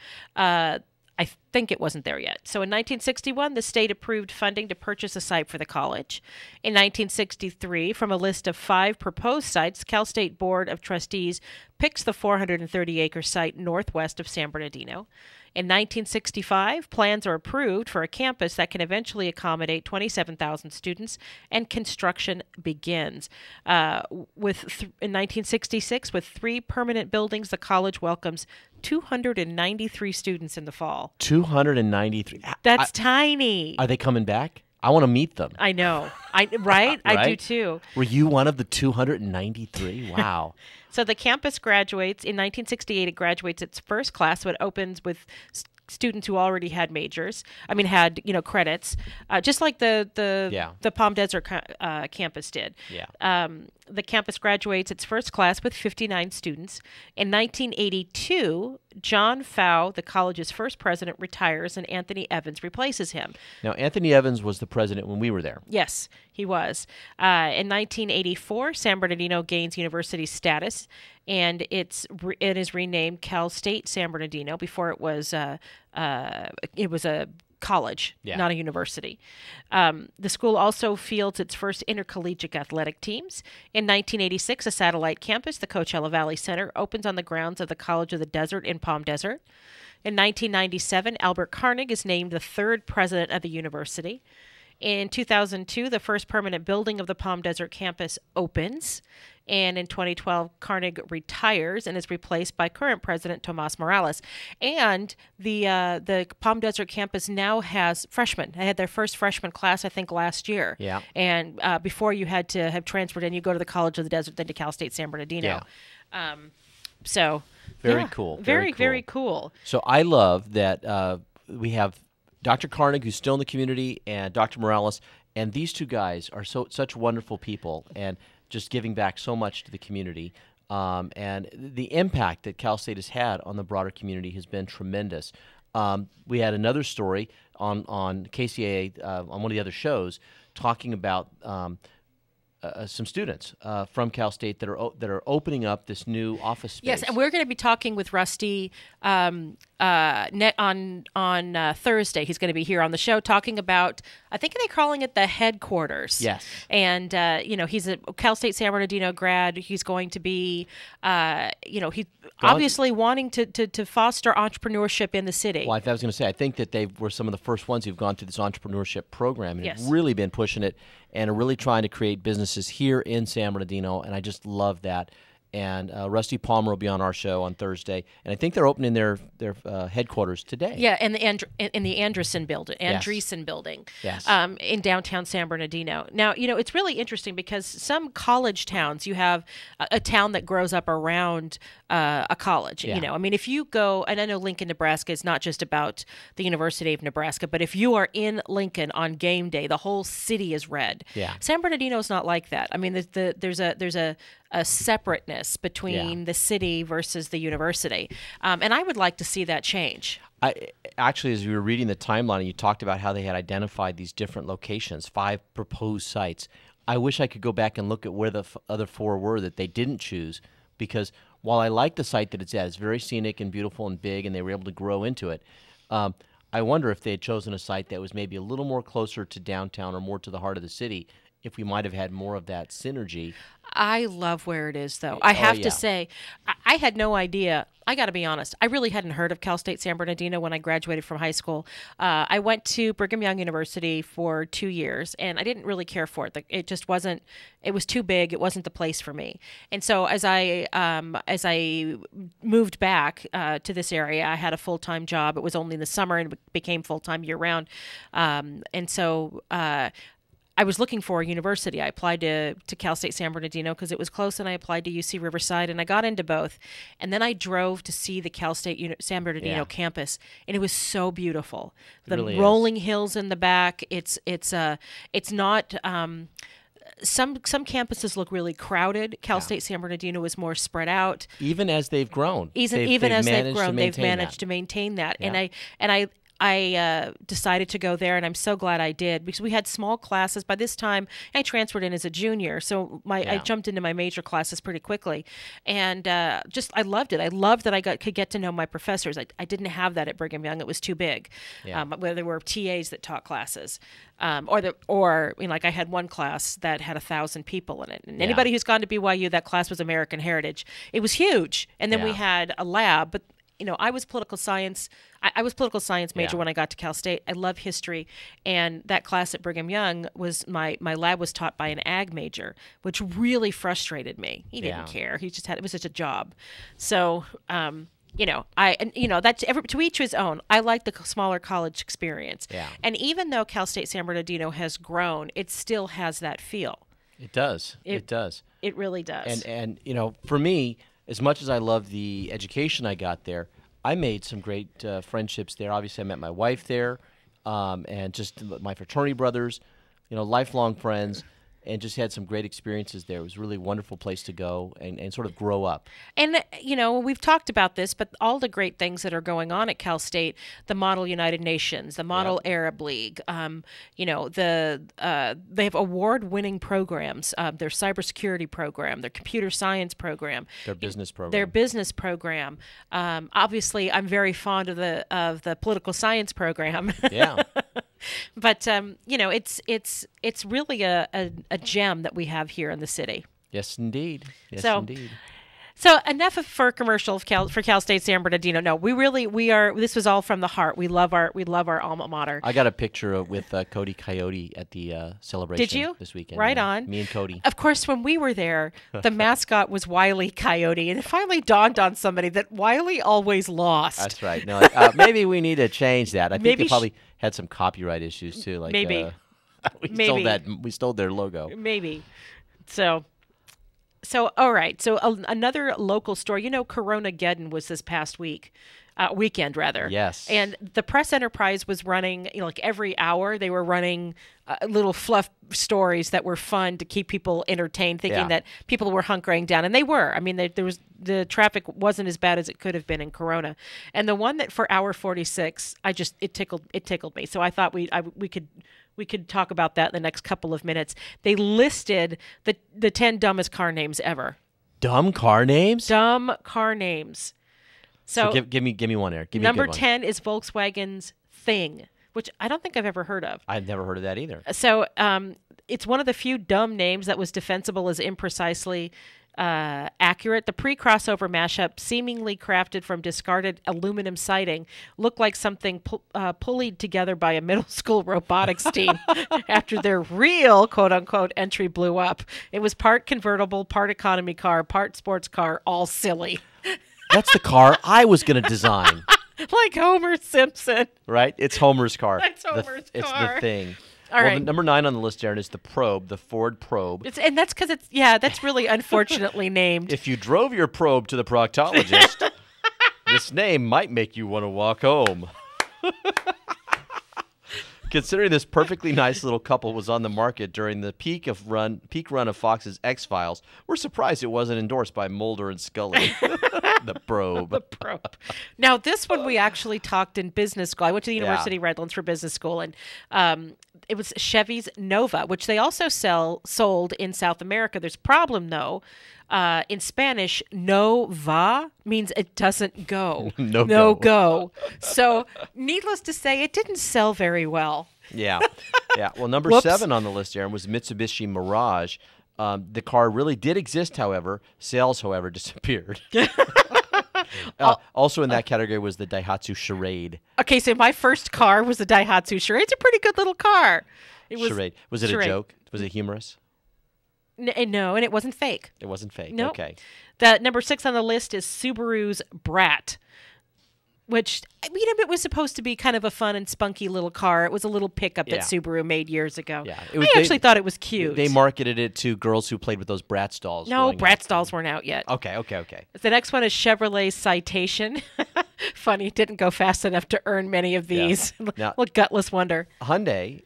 S7: I think it wasn't there yet. So in 1961, the state approved funding to purchase a site for the college. In 1963, from a list of 5 proposed sites, Cal State Board of Trustees picks the 430-acre site northwest of San Bernardino. In 1965, plans are approved for a campus that can eventually accommodate 27,000 students, and construction begins. In 1966, with 3 permanent buildings, the college welcomes 293 students in the fall.
S14: 293.
S7: That's tiny.
S14: Are they coming back? I want to meet them.
S7: I know. Right? I do too.
S14: Were you one of the 293? Wow.
S7: So the campus graduates in 1968. It graduates its first class, so it opens with students who already had majors. Had credits, just like the Palm Desert campus did.
S14: Yeah.
S7: The campus graduates its first class with 59 students. In 1982, John Fow, the college's first president, retires, and Anthony Evans replaces him.
S14: Now, Anthony Evans was the president when we were there.
S7: Yes, he was. In 1984, San Bernardino gains university status, and it is renamed Cal State San Bernardino. Before it was a college, not a university. The school also fields its first intercollegiate athletic teams. In 1986, a satellite campus, the Coachella Valley Center, opens on the grounds of the College of the Desert in Palm Desert. In 1997, Albert Carnegie is named the 3rd president of the university. In 2002, the first permanent building of the Palm Desert campus opens. And in 2012, Carnegie retires and is replaced by current president Tomas Morales. And the Palm Desert campus now has freshmen. They had their first freshman class, I think, last year.
S14: Yeah.
S7: And before you had to have transferred in, you go to the College of the Desert, then to Cal State San Bernardino.
S14: Yeah.
S7: Very
S14: cool.
S7: Very cool.
S14: So I love that we have Dr. Carnegie, who's still in the community, and Dr. Morales, and these two guys are such wonderful people and just giving back so much to the community. And the impact that Cal State has had on the broader community has been tremendous. We had another story on KCAA on one of the other shows talking about some students from Cal State that are opening up this new office space.
S7: Yes, and we're going to be talking with Rusty on Thursday. He's going to be here on the show talking about, I think they're calling it the headquarters.
S14: Yes.
S7: And, he's a Cal State San Bernardino grad. He's going to be, he's obviously wanting to foster entrepreneurship in the city.
S14: Well, I was going to say, I think that they were some of the first ones who've gone through this entrepreneurship program and
S7: Yes.
S14: have really been pushing it and are really trying to create businesses here in San Bernardino, and I just love that. And Rusty Palmer will be on our show on Thursday, and I think they're opening their headquarters today.
S7: Yeah, in the Andreessen building,
S14: Yes.
S7: In downtown San Bernardino. Now, it's really interesting because some college towns, you have a town that grows up around a college.
S14: Yeah.
S7: I mean, if you go, and I know Lincoln, Nebraska is not just about the University of Nebraska, but if you are in Lincoln on game day, the whole city is red.
S14: Yeah.
S7: San Bernardino is not like that. I mean, there's a separateness between the city versus the university. And I would like to see that change.
S14: Actually, as we were reading the timeline, you talked about how they had identified these different locations, 5 proposed sites. I wish I could go back and look at where the other 4 were that they didn't choose, because while I like the site that it's at, it's very scenic and beautiful and big, and they were able to grow into it. I wonder if they had chosen a site that was maybe a little more closer to downtown or more to the heart of the city, if we might have had more of that synergy.
S7: I love where it is, though. I have to say, I had no idea. I got to be honest. I really hadn't heard of Cal State San Bernardino when I graduated from high school. I went to Brigham Young University for 2 years, and I didn't really care for it. It just wasn't. It was too big. It wasn't the place for me. And so as I moved back to this area, I had a full-time job. It was only in the summer, and it became full-time year-round. And so I was looking for a university. I applied to Cal State San Bernardino because it was close, and I applied to UC Riverside, and I got into both. And then I drove to see the Cal State San Bernardino campus, and it was so beautiful. The
S14: really
S7: rolling hills in the back. It's not. Some campuses look really crowded. Cal State San Bernardino is more spread out.
S14: Even as they've grown,
S7: even as they've grown, they've managed
S14: to
S7: maintain that.
S14: Yeah.
S7: And I decided to go there, and I'm so glad I did, because we had small classes. By this time, I transferred in as a junior, so I jumped into my major classes pretty quickly, and I loved it. I loved that I could get to know my professors. I didn't have that at Brigham Young; it was too big. Where there were TAs that taught classes, like I had one class that had 1,000 people in it, and anybody who's gone to BYU, that class was American Heritage. It was huge, and then we had a lab, but. I was political science. I was political science major when I got to Cal State. I love history, and that class at Brigham Young was my lab was taught by an ag major, which really frustrated me. He didn't care. He just it was such a job. So, that's to each his own. I like the smaller college experience.
S14: Yeah.
S7: And even though Cal State San Bernardino has grown, it still has that feel.
S14: It does. It does.
S7: It really does.
S14: And for me, as much as I love the education I got there, I made some great friendships there. Obviously, I met my wife there, and just my fraternity brothers, lifelong friends, and just had some great experiences there. It was a really wonderful place to go and sort of grow up.
S7: And, we've talked about this, but all the great things that are going on at Cal State, the Model United Nations, the Model Arab League, they have award-winning programs, their cybersecurity program, their computer science program.
S14: Their business program.
S7: Their business program. Obviously, I'm very fond of the political science program.
S14: Yeah.
S7: But, it's really a gem that we have here in the city.
S14: Yes, indeed. Yes,
S7: so,
S14: indeed.
S7: So enough for commercial for Cal State San Bernardino. No, we are. This was all from the heart. We love our alma mater.
S14: I got a picture with Cody Coyote at the celebration.
S7: Did you?
S14: This weekend?
S7: Right on.
S14: Me and Cody.
S7: Of course, when we were there, the mascot was Wile E. Coyote, and it finally dawned on somebody that Wile E. always lost.
S14: That's right. No, maybe we need to change that. I think they probably had some copyright issues too. Like
S7: maybe.
S14: We stole their logo.
S7: Maybe. So all right. So another local story. Corona-geddon was this past weekend rather.
S14: Yes.
S7: And the Press Enterprise was running, like every hour they were running little fluff stories that were fun to keep people entertained, thinking that people were hunkering down, and they were. I mean, the traffic wasn't as bad as it could have been in Corona. And the one that for hour 46, it tickled me. So I thought we could talk about that in the next couple of minutes. They listed the 10 dumbest car names ever.
S14: Dumb car names?
S7: Dumb car names. So
S14: give me one, Eric. Give me
S7: number
S14: a good one.
S7: 10 is Volkswagen's Thing, which I don't think I've ever heard of.
S14: I've never heard of that either.
S7: So it's one of the few dumb names that was defensible as imprecisely accurate. The pre-crossover mashup, seemingly crafted from discarded aluminum siding, looked like something pulleyed together by a middle school robotics team after their real quote-unquote entry blew up. It was part convertible, part economy car, part sports car, all silly.
S14: That's the car I was going to design.
S7: Like Homer Simpson.
S14: Right? It's Homer's car.
S7: That's Homer's car.
S14: It's the thing.
S7: All right.
S14: Number 9 on the list, Aaron, is the Probe, the Ford Probe.
S7: And that's because that's really unfortunately named.
S14: If you drove your Probe to the proctologist, this name might make you want to walk home. Considering this perfectly nice little couple was on the market during the peak run of Fox's X-Files, we're surprised it wasn't endorsed by Mulder and Scully. The Probe.
S7: The Probe. Now, this one we actually talked in business school. I went to the University of Redlands for business school, and it was Chevy's Nova, which they also sold in South America. There's a problem, though. In Spanish, no va means it doesn't go. No go. So, needless to say, it didn't sell very well.
S14: Yeah. Well, number 7 on the list, Aaron, was Mitsubishi Mirage. The car really did exist, however. Sales, however, disappeared. Also in that category was the Daihatsu Charade.
S7: Okay, so my first car was the Daihatsu Charade. It's a pretty good little car.
S14: Charade. Was it a joke? Was it humorous?
S7: No, and it wasn't fake.
S14: It wasn't fake.
S7: No.
S14: Okay.
S7: The number 6 on the list is Subaru's Brat, which, it was supposed to be kind of a fun and spunky little car. It was a little pickup that Subaru made years ago.
S14: Yeah.
S7: I actually thought it was cute.
S14: They marketed it to girls who played with those Bratz dolls.
S7: No, Bratz dolls weren't out yet.
S14: Okay.
S7: The next one is Chevrolet Citation. Funny, didn't go fast enough to earn many of these.
S14: Now,
S7: what gutless wonder.
S14: Hyundai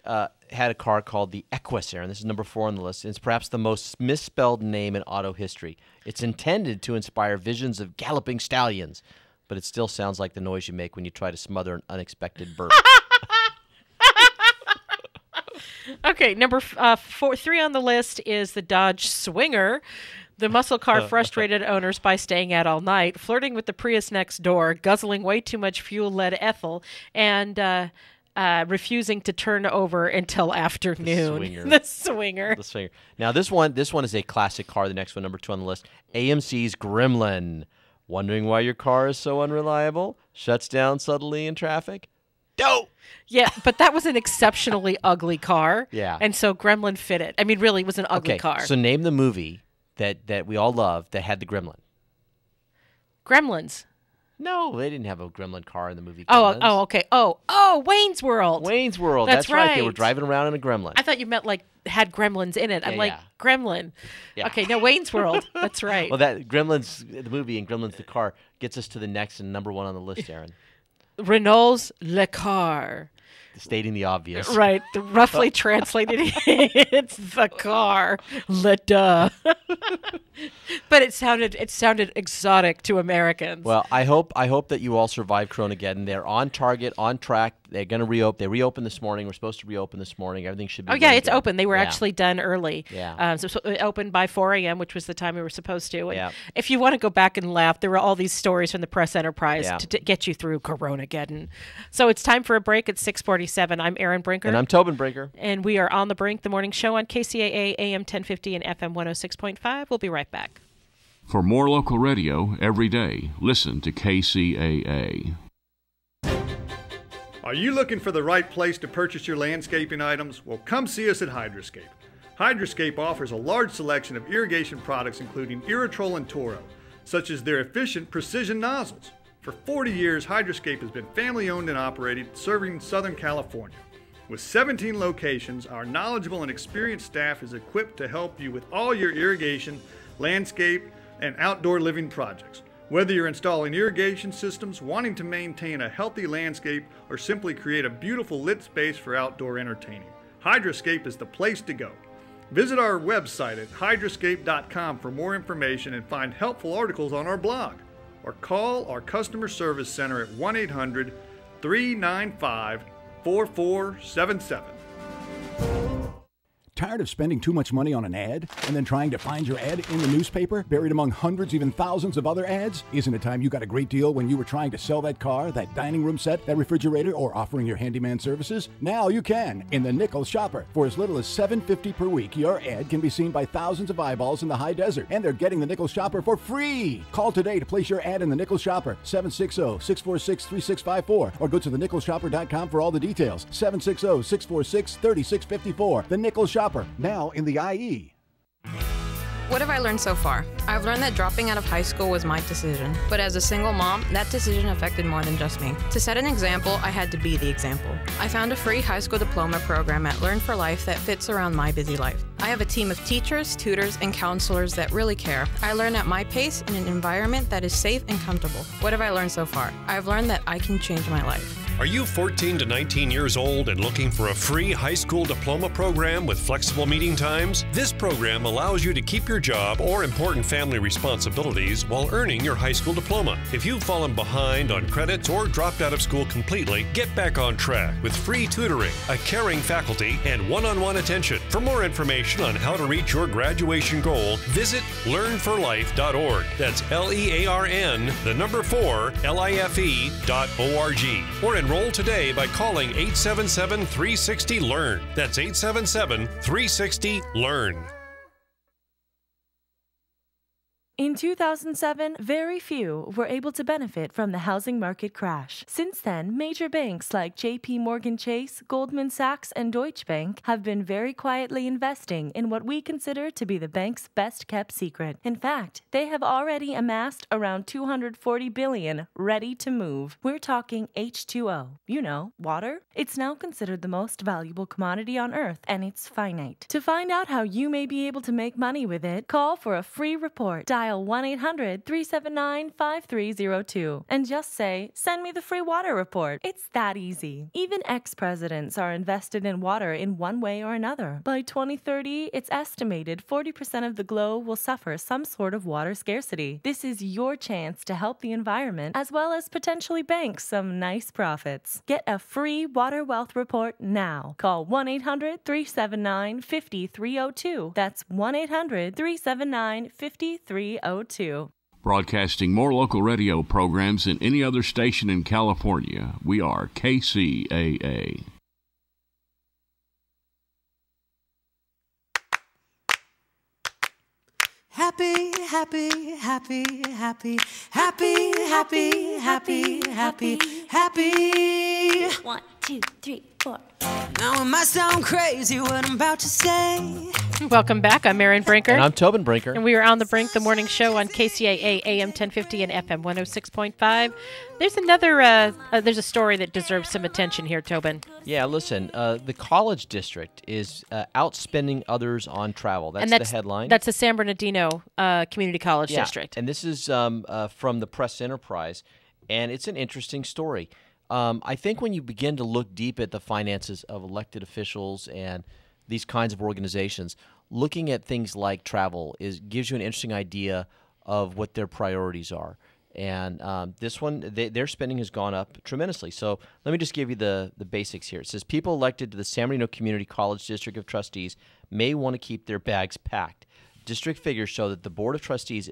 S14: had a car called the Equus, Aaron. This is number 4 on the list. It's perhaps the most misspelled name in auto history. It's intended to inspire visions of galloping stallions, but it still sounds like the noise you make when you try to smother an unexpected burp.
S7: Okay, number 3 on the list is the Dodge Swinger. The muscle car frustrated owners by staying out all night, flirting with the Prius next door, guzzling way too much fuel-lead ethyl, and refusing to turn over until afternoon. The Swinger.
S14: Now, this one is a classic car. The next one, number 2 on the list, AMC's Gremlin. Wondering why your car is so unreliable? Shuts down suddenly in traffic? Dope!
S7: Yeah, but that was an exceptionally ugly car.
S14: Yeah.
S7: And so Gremlin fit it. I mean, really, it was an ugly car.
S14: So name the movie that we all loved that had the Gremlin.
S7: Gremlins.
S14: No, they didn't have a Gremlin car in the movie.
S7: Oh, okay. Oh, Wayne's World.
S14: Wayne's World. That's right. They were driving around in a Gremlin.
S7: I thought you meant like had gremlins in it. I'm like, Gremlin.
S14: Yeah.
S7: Okay, no, Wayne's World. That's right.
S14: Well, that Gremlins, the movie, and Gremlins, the car, gets us to the next and number 1 on the list, Aaron.
S7: Renault's Le Car.
S14: Stating the obvious.
S7: Right. Roughly translated, it's the car. Le duh. But it sounded exotic to Americans.
S14: Well, I hope that you all survive Cronageddon. They're on target, on track. They're going to reopen. They reopened this morning. We're supposed to reopen this morning. Everything should be.
S7: Oh yeah, it's open. They were actually done early.
S14: Yeah.
S7: So it opened by 4 a.m., which was the time we were supposed to. And if you want to go back and laugh, there were all these stories from the press enterprise to get you through Coronageddon. So it's time for a break at 6:47. I'm Aaron Brinker.
S14: And I'm Tobin Brinker.
S7: And we are on the Brink, the morning show on KCAA AM 1050 and FM 106.5. We'll be right back.
S21: For more local radio every day, listen to KCAA.
S22: Are you looking for the right place to purchase your landscaping items? Well, come see us at Hydroscape. Hydroscape offers a large selection of irrigation products including Irritrol and Toro, such as their efficient precision nozzles. For 40 years, Hydroscape has been family-owned and operated, serving Southern California. With 17 locations, our knowledgeable and experienced staff is equipped to help you with all your irrigation, landscape, and outdoor living projects. Whether you're installing irrigation systems, wanting to maintain a healthy landscape, or simply create a beautiful lit space for outdoor entertaining, Hydroscape is the place to go. Visit our website at hydroscape.com for more information and find helpful articles on our blog, or call our customer service center at 1-800-395-4477.
S13: tired of spending too much money on an ad and then trying to find your ad in the newspaper, buried among hundreds, even thousands of other ads? Isn't it time you got a great deal when you were trying to sell that car, that dining room set, that refrigerator, or offering your handyman services? Now you can in the Nickel Shopper. For as little as $7.50 per week, your ad can be seen by thousands of eyeballs in the high desert, and they're getting the Nickel Shopper for free. Call today to place your ad in the Nickel Shopper, 760-646-3654, or go to thenickelshopper.com for all the details. 760-646-3654. The Nickel Shopper, now in the IE.
S2: What have I learned so far? I've learned that dropping out of high school was my decision. But as a single mom, that decision affected more than just me. To set an example, I had to be the example. I found a free high school diploma program at Learn for Life that fits around my busy life. I have a team of teachers, tutors, and counselors that really care. I learn at my pace in an environment that is safe and comfortable. What have I learned so far? I've learned that I can change my life.
S3: Are you 14 to 19 years old and looking for a free high school diploma program with flexible meeting times? This program allows you to keep your job or important family responsibilities while earning your high school diploma. If you've fallen behind on credits or dropped out of school completely, get back on track with free tutoring, a caring faculty, and one-on-one attention. For more information on how to reach your graduation goal, visit learnforlife.org. That's LEARN, the number 4, LIFE.org. Or enroll today by calling 877-360-LEARN. That's 877-360-LEARN.
S23: In 2007, very few were able to benefit from the housing market crash. Since then, major banks like J.P. Morgan Chase, Goldman Sachs, and Deutsche Bank have been very quietly investing in what we consider to be the bank's best-kept secret. In fact, they have already amassed around $240 billion ready to move. We're talking H2O. You know, water. It's now considered the most valuable commodity on Earth, and it's finite. To find out how you may be able to make money with it, call for a free report. Dial 1-800-379-5302 and just say, "Send me the free water report." It's that easy. Even ex-presidents are invested in water in one way or another. By 2030, it's estimated 40% of the globe will suffer some sort of water scarcity. This is your chance to help the environment as well as potentially bank some nice profits. Get a free water wealth report now. Call 1-800-379-5302. That's 1-800-379-5302.
S21: Broadcasting more local radio programs than any other station in California. We are KCAA.
S24: Happy, happy, happy, happy, happy, happy, happy, happy, happy. 1, 2, 3, 4. Now it might sound crazy what I'm about to say.
S7: Welcome back. I'm Erin Brinker.
S14: And I'm Tobin Brinker.
S7: And we are on the Brink, the morning show on KCAA AM 1050 and FM 106.5. There's another, there's a story that deserves some attention here, Tobin.
S14: Yeah, listen, the college district is outspending others on travel. That's the headline.
S7: That's the San Bernardino Community College District.
S14: And this is from the Press Enterprise, and it's an interesting story. I think when you begin to look deep at the finances of elected officials and these kinds of organizations, looking at things like travel gives you an interesting idea of what their priorities are. And this one, their spending has gone up tremendously. So let me just give you the basics here. It says people elected to the San Bernardino Community College District of Trustees may want to keep their bags packed. District figures show that the Board of Trustees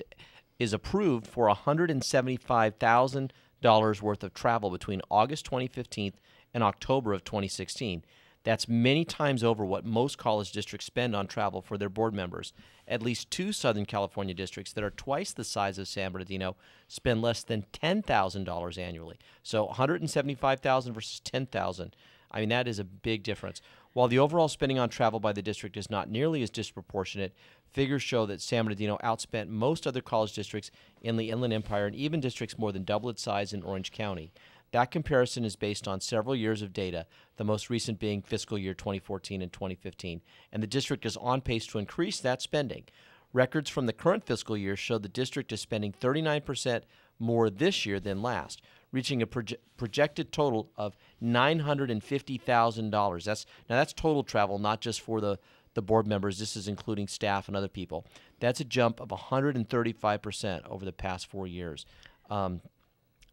S14: is approved for $175,000 worth of travel between August 2015 and October of 2016. That's many times over what most college districts spend on travel for their board members. At least 2 Southern California districts that are twice the size of San Bernardino spend less than $10,000 annually. So $175,000 versus $10,000. I mean, that is a big difference. While the overall spending on travel by the district is not nearly as disproportionate, figures show that San Bernardino outspent most other college districts in the Inland Empire and even districts more than double its size in Orange County. That comparison is based on several years of data, the most recent being fiscal year 2014 and 2015, and the district is on pace to increase that spending. Records from the current fiscal year show the district is spending 39% more this year than last, reaching a projected total of $950,000. That's total travel, not just for the board members. This is including staff and other people. That's a jump of 135% over the past 4 years.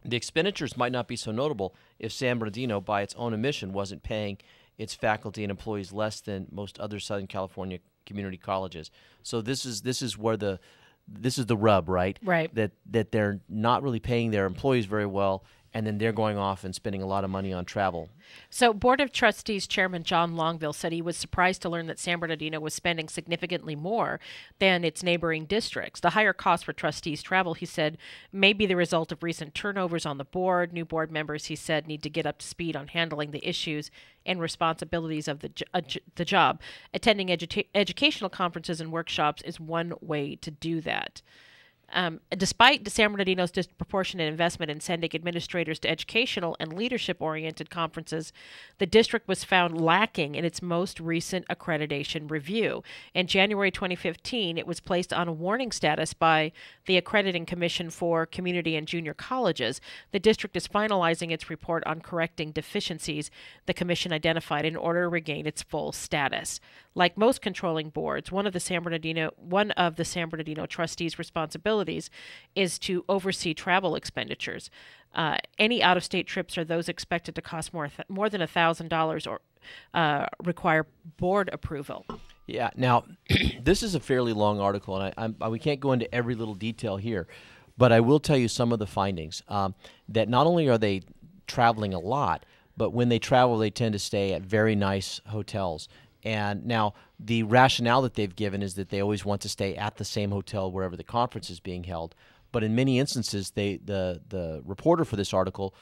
S14: The expenditures might not be so notable if San Bernardino, by its own admission, wasn't paying its faculty and employees less than most other Southern California community colleges. So this is where this is the rub, right?
S7: Right.
S14: That they're not really paying their employees very well, and then they're going off and spending a lot of money on travel.
S7: So Board of Trustees Chairman John Longville said he was surprised to learn that San Bernardino was spending significantly more than its neighboring districts. The higher cost for trustees' travel, he said, may be the result of recent turnovers on the board. New board members, he said, need to get up to speed on handling the issues and responsibilities of the job. Attending educational conferences and workshops is one way to do that. Despite San Bernardino's disproportionate investment in sending administrators to educational and leadership-oriented conferences, the district was found lacking in its most recent accreditation review. In January 2015, it was placed on a warning status by the Accrediting Commission for Community and Junior Colleges. The district is finalizing its report on correcting deficiencies the commission identified in order to regain its full status. Like most controlling boards, one of the San Bernardino trustees' responsibilities is to oversee travel expenditures. Any out-of-state trips or those expected to cost more than $1,000 or require board approval.
S14: Yeah. Now, this is a fairly long article, and we can't go into every little detail here, but I will tell you some of the findings. That not only are they traveling a lot, but when they travel, they tend to stay at very nice hotels. And now the rationale that they've given is that they always want to stay at the same hotel wherever the conference is being held. But in many instances, the reporter for this article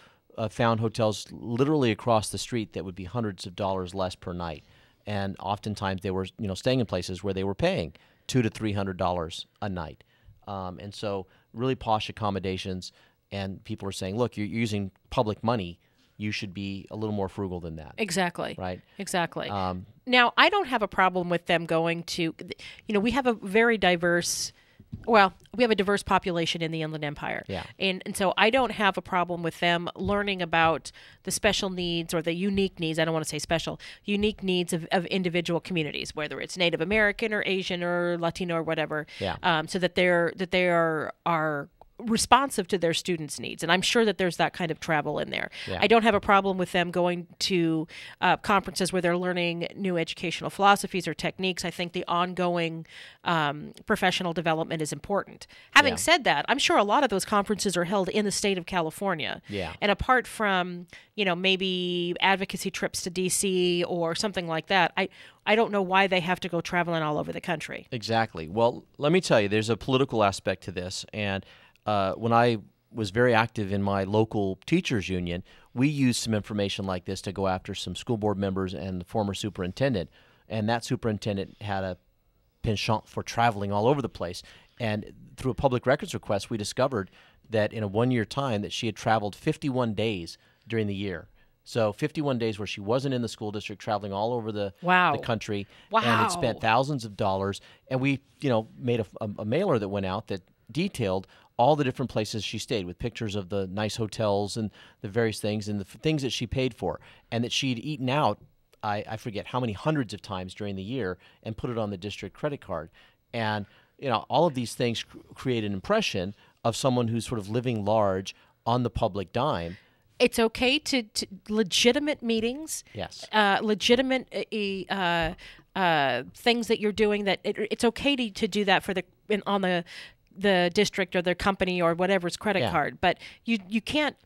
S14: found hotels literally across the street that would be hundreds of dollars less per night. And oftentimes they were staying in places where they were paying $200 to $300 a night. And so really posh accommodations, and people are saying, look, you're using public money. You should be a little more frugal than that.
S7: Exactly.
S14: Right?
S7: Exactly. Now, I don't have a problem with them going to, we have a very diverse, we have a diverse population in the Inland Empire.
S14: Yeah.
S7: And so I don't have a problem with them learning about the special needs or the unique needs, I don't want to say special, unique needs of individual communities, whether it's Native American or Asian or Latino or whatever, so that they are responsive to their students' needs. And I'm sure that there's that kind of travel in there.
S14: Yeah.
S7: I don't have a problem with them going to conferences where they're learning new educational philosophies or techniques. I think the ongoing professional development is important. Having said that, I'm sure a lot of those conferences are held in the state of California.
S14: Yeah.
S7: And apart from, maybe advocacy trips to D.C. or something like that, I don't know why they have to go traveling all over the country.
S14: Exactly. Well, let me tell you, there's a political aspect to this. And when I was very active in my local teachers union, we used some information like this to go after some school board members and the former superintendent. And that superintendent had a penchant for traveling all over the place. And through a public records request, we discovered that in a one-year time that she had traveled 51 days during the year. So 51 days where she wasn't in the school district, traveling all over the country.
S7: Wow.
S14: And had spent thousands of dollars. And we, made a mailer that went out that detailed all the different places she stayed with pictures of the nice hotels and the various things and the things that she paid for, and that she'd eaten out, I forget how many hundreds of times during the year, and put it on the district credit card. And, all of these things create an impression of someone who's sort of living large on the public dime.
S7: It's okay to legitimate meetings.
S14: Yes.
S7: Legitimate things that you're doing. That it's okay to do that on the district or their company or whatever's credit card. But you can't.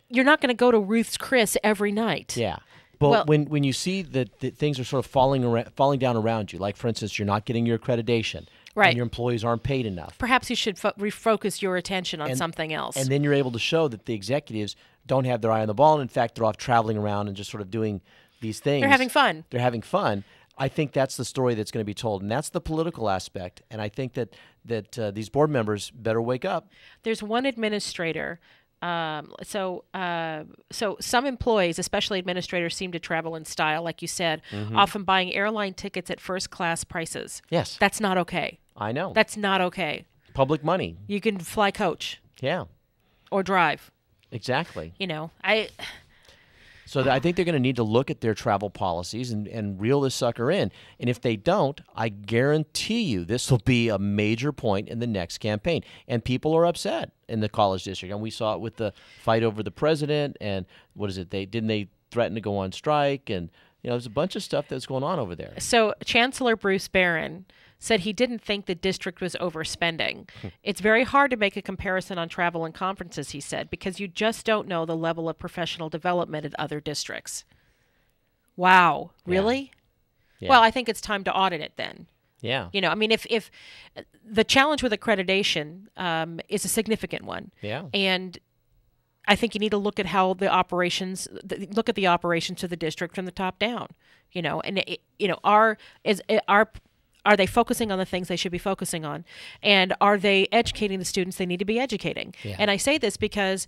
S7: You're not going to go to Ruth's Chris every night.
S14: Yeah. But when you see that things are sort of falling down around you, like for instance, you're not getting your accreditation.
S7: Right.
S14: And your employees aren't paid enough.
S7: Perhaps you should refocus your attention on something else.
S14: And then you're able to show that the executives don't have their eye on the ball. And in fact, they're off traveling around and just sort of doing these things.
S7: They're having fun.
S14: I think that's the story that's going to be told. And that's the political aspect. And I think that these board members better wake up.
S7: There's one administrator. So some employees, especially administrators, seem to travel in style, like you said, often buying airline tickets at first-class prices.
S14: Yes.
S7: That's not okay.
S14: I know.
S7: That's not okay.
S14: Public money.
S7: You can fly coach.
S14: Yeah.
S7: Or drive.
S14: Exactly. So I think they're going to need to look at their travel policies and reel this sucker in. And if they don't, I guarantee you this will be a major point in the next campaign. And people are upset in the college district. And we saw it with the fight over the president. And what is it? They threaten to go on strike. And there's a bunch of stuff that's going on over there.
S7: So Chancellor Bruce Barron said he didn't think the district was overspending. It's very hard to make a comparison on travel and conferences, he said, because you just don't know the level of professional development at other districts. Wow, really?
S14: Yeah.
S7: Well, I think it's time to audit it then.
S14: Yeah.
S7: I mean, if the challenge with accreditation is a significant one.
S14: Yeah.
S7: And I think you need to look at how the operations of the district from the top down, and are they focusing on the things they should be focusing on? And are they educating the students they need to be educating?
S14: Yeah.
S7: And I say this because,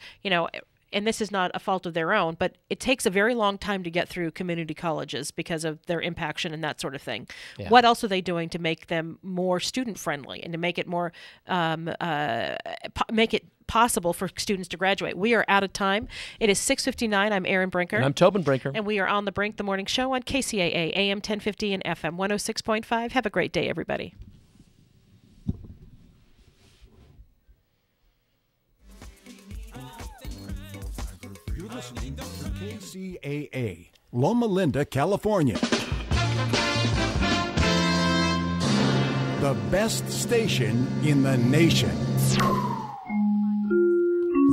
S7: and this is not a fault of their own, but it takes a very long time to get through community colleges because of their impaction and that sort of thing.
S14: Yeah.
S7: What else are they doing to make them more student friendly and to make it more, make it possible for students to graduate? We are out of time. It is 6:59. I'm Erin Brinker.
S14: And I'm Tobin Brinker.
S7: And we are on The Brink, the morning show on KCAA, AM 1050 and FM 106.5. Have a great day, everybody.
S13: You're listening to KCAA, Loma Linda, California. The best station in the nation.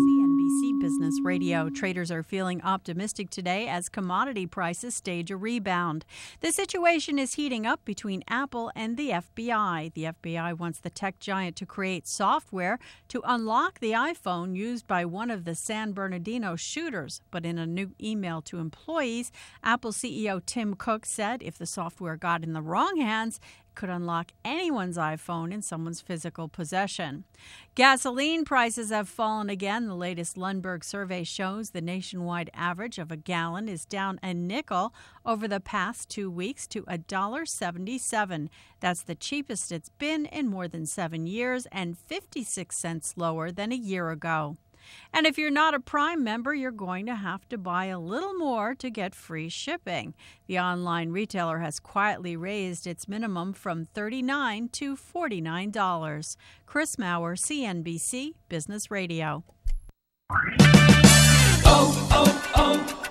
S5: CNBC Business Radio. Traders are feeling optimistic today as commodity prices stage a rebound. The situation is heating up between Apple and the FBI. The FBI wants the tech giant to create software to unlock the iPhone used by one of the San Bernardino shooters. But in a new email to employees, Apple CEO Tim Cook said if the software got in the wrong hands, could unlock anyone's iPhone in someone's physical possession. Gasoline prices have fallen again. The latest Lundberg survey shows the nationwide average of a gallon is down a nickel over the past 2 weeks to $1.77. That's the cheapest it's been in more than 7 years and 56 cents lower than a year ago. And if you're not a Prime member, you're going to have to buy a little more to get free shipping. The online retailer has quietly raised its minimum from $39 to $49. Chris Maurer, CNBC Business Radio.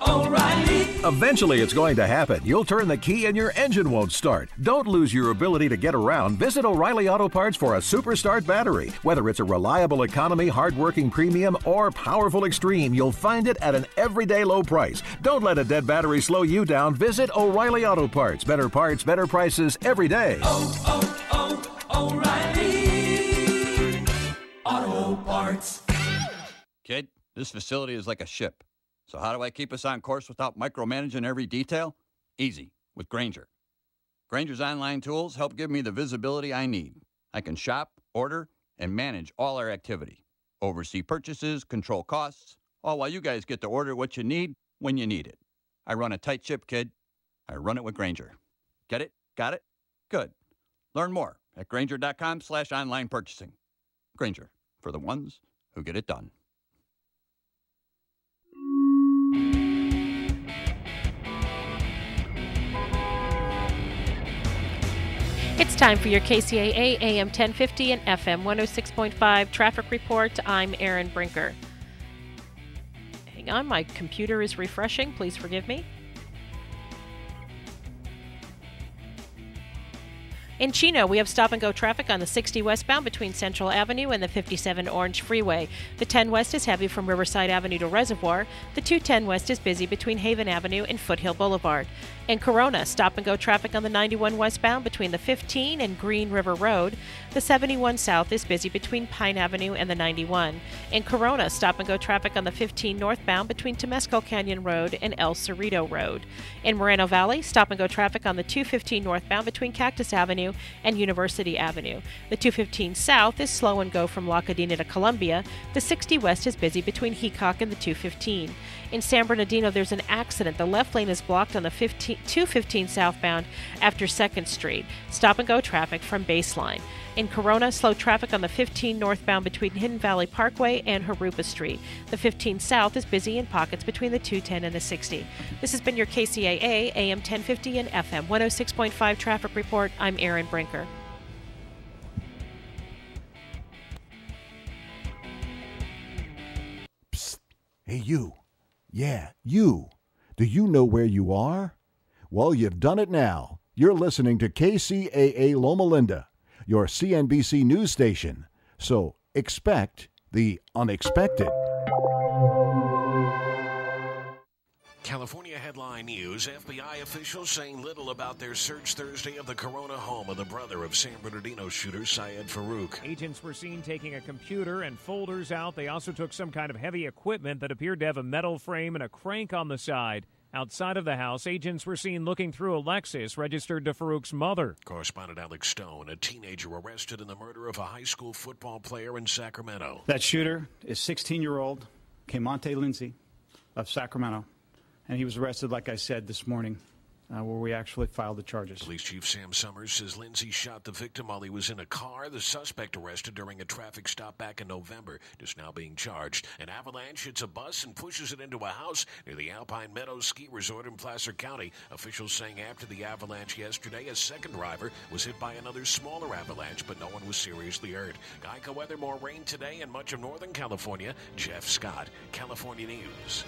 S8: O'Reilly. Eventually, it's going to happen. You'll turn the key and your engine won't start. Don't lose your ability to get around. Visit O'Reilly Auto Parts for a Super Start battery. Whether it's a reliable economy, hardworking premium, or powerful extreme, you'll find it at an everyday low price. Don't let a dead battery slow you down. Visit O'Reilly Auto Parts. Better parts, better prices every day.
S9: O'Reilly Auto Parts.
S10: Kid, this facility is like a ship. So how do I keep us on course without micromanaging every detail? Easy, with Grainger. Grainger's online tools help give me the visibility I need. I can shop, order, and manage all our activity. Oversee purchases, control costs, all while you guys get to order what you need when you need it. I run a tight ship, kid. I run it with Grainger. Get it? Got it? Good. Learn more at Grainger.com/online purchasing. Grainger, for the ones who get it done.
S7: It's time for your KCAA AM 1050 and FM 106.5 traffic report. I'm Erin Brinker. Hang on, my computer is refreshing. Please forgive me. In Chino, we have stop-and-go traffic on the 60 westbound between Central Avenue and the 57 Orange Freeway. The 10 west is heavy from Riverside Avenue to Reservoir. The 210 west is busy between Haven Avenue and Foothill Boulevard. In Corona, stop-and-go traffic on the 91 westbound between the 15 and Green River Road. The 71 south is busy between Pine Avenue and the 91. In Corona, stop-and-go traffic on the 15 northbound between Temescal Canyon Road and El Cerrito Road. In Moreno Valley, stop-and-go traffic on the 215 northbound between Cactus Avenue and University Avenue. The 215 south is slow and go from La Cadena to Columbia. The 60 west is busy between Heacock and the 215. In San Bernardino, there's an accident. The left lane is blocked on the 215 southbound after 2nd Street. Stop-and-go traffic from Baseline. In Corona, slow traffic on the 15 northbound between Hidden Valley Parkway and Harupa Street. The 15 south is busy in pockets between the 210 and the 60. This has been your KCAA AM 1050 and FM 106.5 traffic report. I'm Erin Brinker.
S13: Psst. Hey, you. Yeah, you. Do you know where you are? Well, you've done it now. You're listening to KCAA Loma Linda, your CNBC news station. So expect the unexpected.
S1: California headline news. FBI officials saying little about their search Thursday of the Corona home of the brother of San Bernardino shooter Syed Farouk.
S4: Agents were seen taking a computer and folders out. They also took some kind of heavy equipment that appeared to have a metal frame and a crank on the side. Outside of the house, agents were seen looking through a Lexus registered to Farouk's mother.
S1: Correspondent Alex Stone, a teenager arrested in the murder of a high school football player in Sacramento.
S11: That shooter is 16-year-old Kemonte Lindsay of Sacramento. And he was arrested, like I said, this morning, where we actually filed the charges.
S1: Police Chief Sam Summers says Lindsay shot the victim while he was in a car. The suspect, arrested during a traffic stop back in November, is now being charged. An avalanche hits a bus and pushes it into a house near the Alpine Meadows Ski Resort in Placer County. Officials saying after the avalanche yesterday, a second driver was hit by another smaller avalanche, but no one was seriously hurt. Geico weather, more rain today in much of Northern California. Jeff Scott, California News.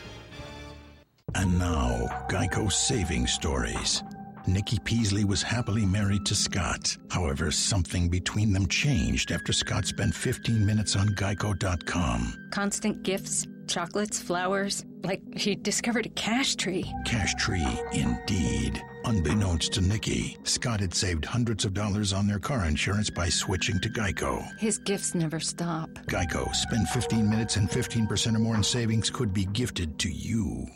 S12: And now, Geico saving stories. Nikki Peasley was happily married to Scott. However, something between them changed after Scott spent 15 minutes on Geico.com.
S25: Constant gifts, chocolates, flowers, like he discovered a cash tree.
S12: Cash tree, indeed. Unbeknownst to Nikki, Scott had saved hundreds of dollars on their car insurance by switching to Geico.
S25: His gifts never stop.
S12: Geico. Spend 15 minutes and 15% or more in savings could be gifted to you.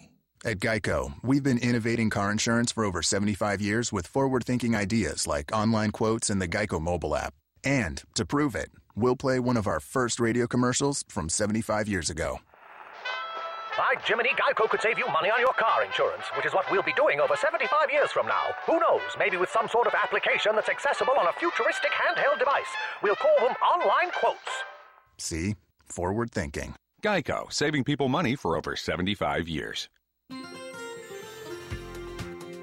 S26: At Geico, we've been innovating car insurance for over 75 years with forward-thinking ideas like online quotes and the Geico mobile app. And to prove it, we'll play one of our first radio commercials from 75 years ago.
S27: By Jiminy, Geico could save you money on your car insurance, which is what we'll be doing over 75 years from now. Who knows, maybe with some sort of application that's accessible on a futuristic handheld device. We'll call them online quotes.
S26: See? Forward thinking.
S28: Geico, saving people money for over 75 years.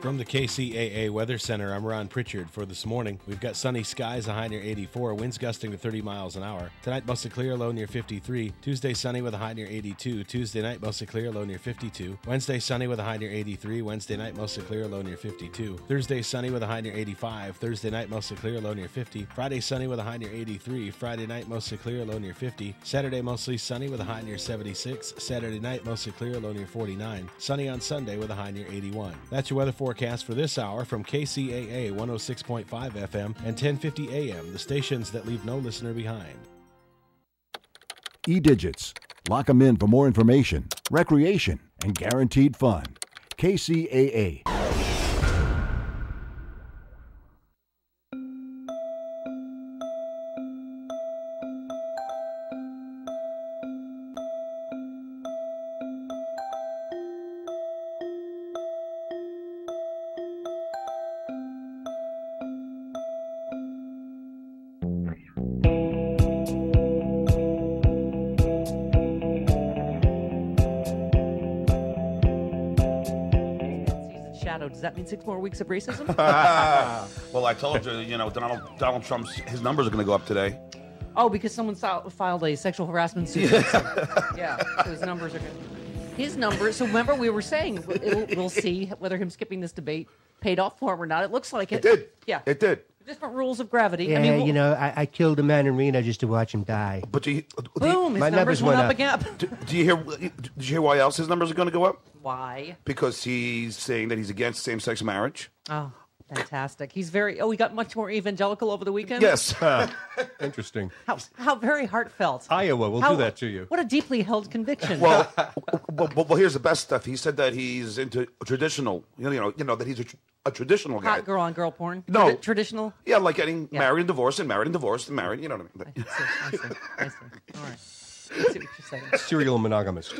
S6: From the KCAA Weather Center, I'm Ron Pritchard. For this morning, we've got sunny skies, a high near 84, winds gusting to 30 miles an hour. Tonight, mostly clear, low near 53. Tuesday, sunny with a high near 82. Tuesday night, mostly clear, low near 52. Wednesday, sunny with a high near 83. Wednesday night, mostly clear, low near 52. Thursday, sunny with a high near 85. Thursday night, mostly clear, low near 50. Friday, sunny with a high near 83. Friday night, mostly clear, low near 50. Saturday, mostly sunny with a high near 76. Saturday night, mostly clear, low near 49. Sunny on Sunday with a high near 81. That's your weather forecast for this hour from KCAA 106.5 FM and 1050 AM, the stations that leave no listener behind.
S13: E-Digits. Lock them in for more information, recreation, and guaranteed fun. KCAA.
S29: Does that mean 6 more weeks of racism?
S30: Well, I told you, Donald Trump's, his numbers are going to go up today.
S29: Oh, because someone filed a sexual harassment suit. Yeah, so his numbers are good. His numbers, so remember we were saying, we'll see whether him skipping this debate paid off for him or not. It looks like it.
S30: It did.
S29: Yeah.
S30: It did.
S29: Different rules of gravity.
S31: Yeah,
S29: I mean,
S31: I killed a man in Reno just to watch him die.
S30: But
S29: boom, his numbers went up again.
S30: Did you hear why else his numbers are going to go up?
S29: Why?
S30: Because he's saying that he's against same-sex marriage.
S29: Oh, fantastic. He's he got much more evangelical over the weekend?
S30: Yes.
S32: Interesting.
S29: How very heartfelt.
S32: Iowa will do that to you.
S29: What a deeply held conviction.
S30: Well, here's the best stuff. He said that he's into traditional, that he's a traditional guy.
S29: Hot girl on girl porn?
S30: No.
S29: Traditional?
S30: Yeah, like getting married and divorced and married and divorced and married, you know what I mean?
S29: I see. All right. I see what you're saying.
S32: Serial monogamist.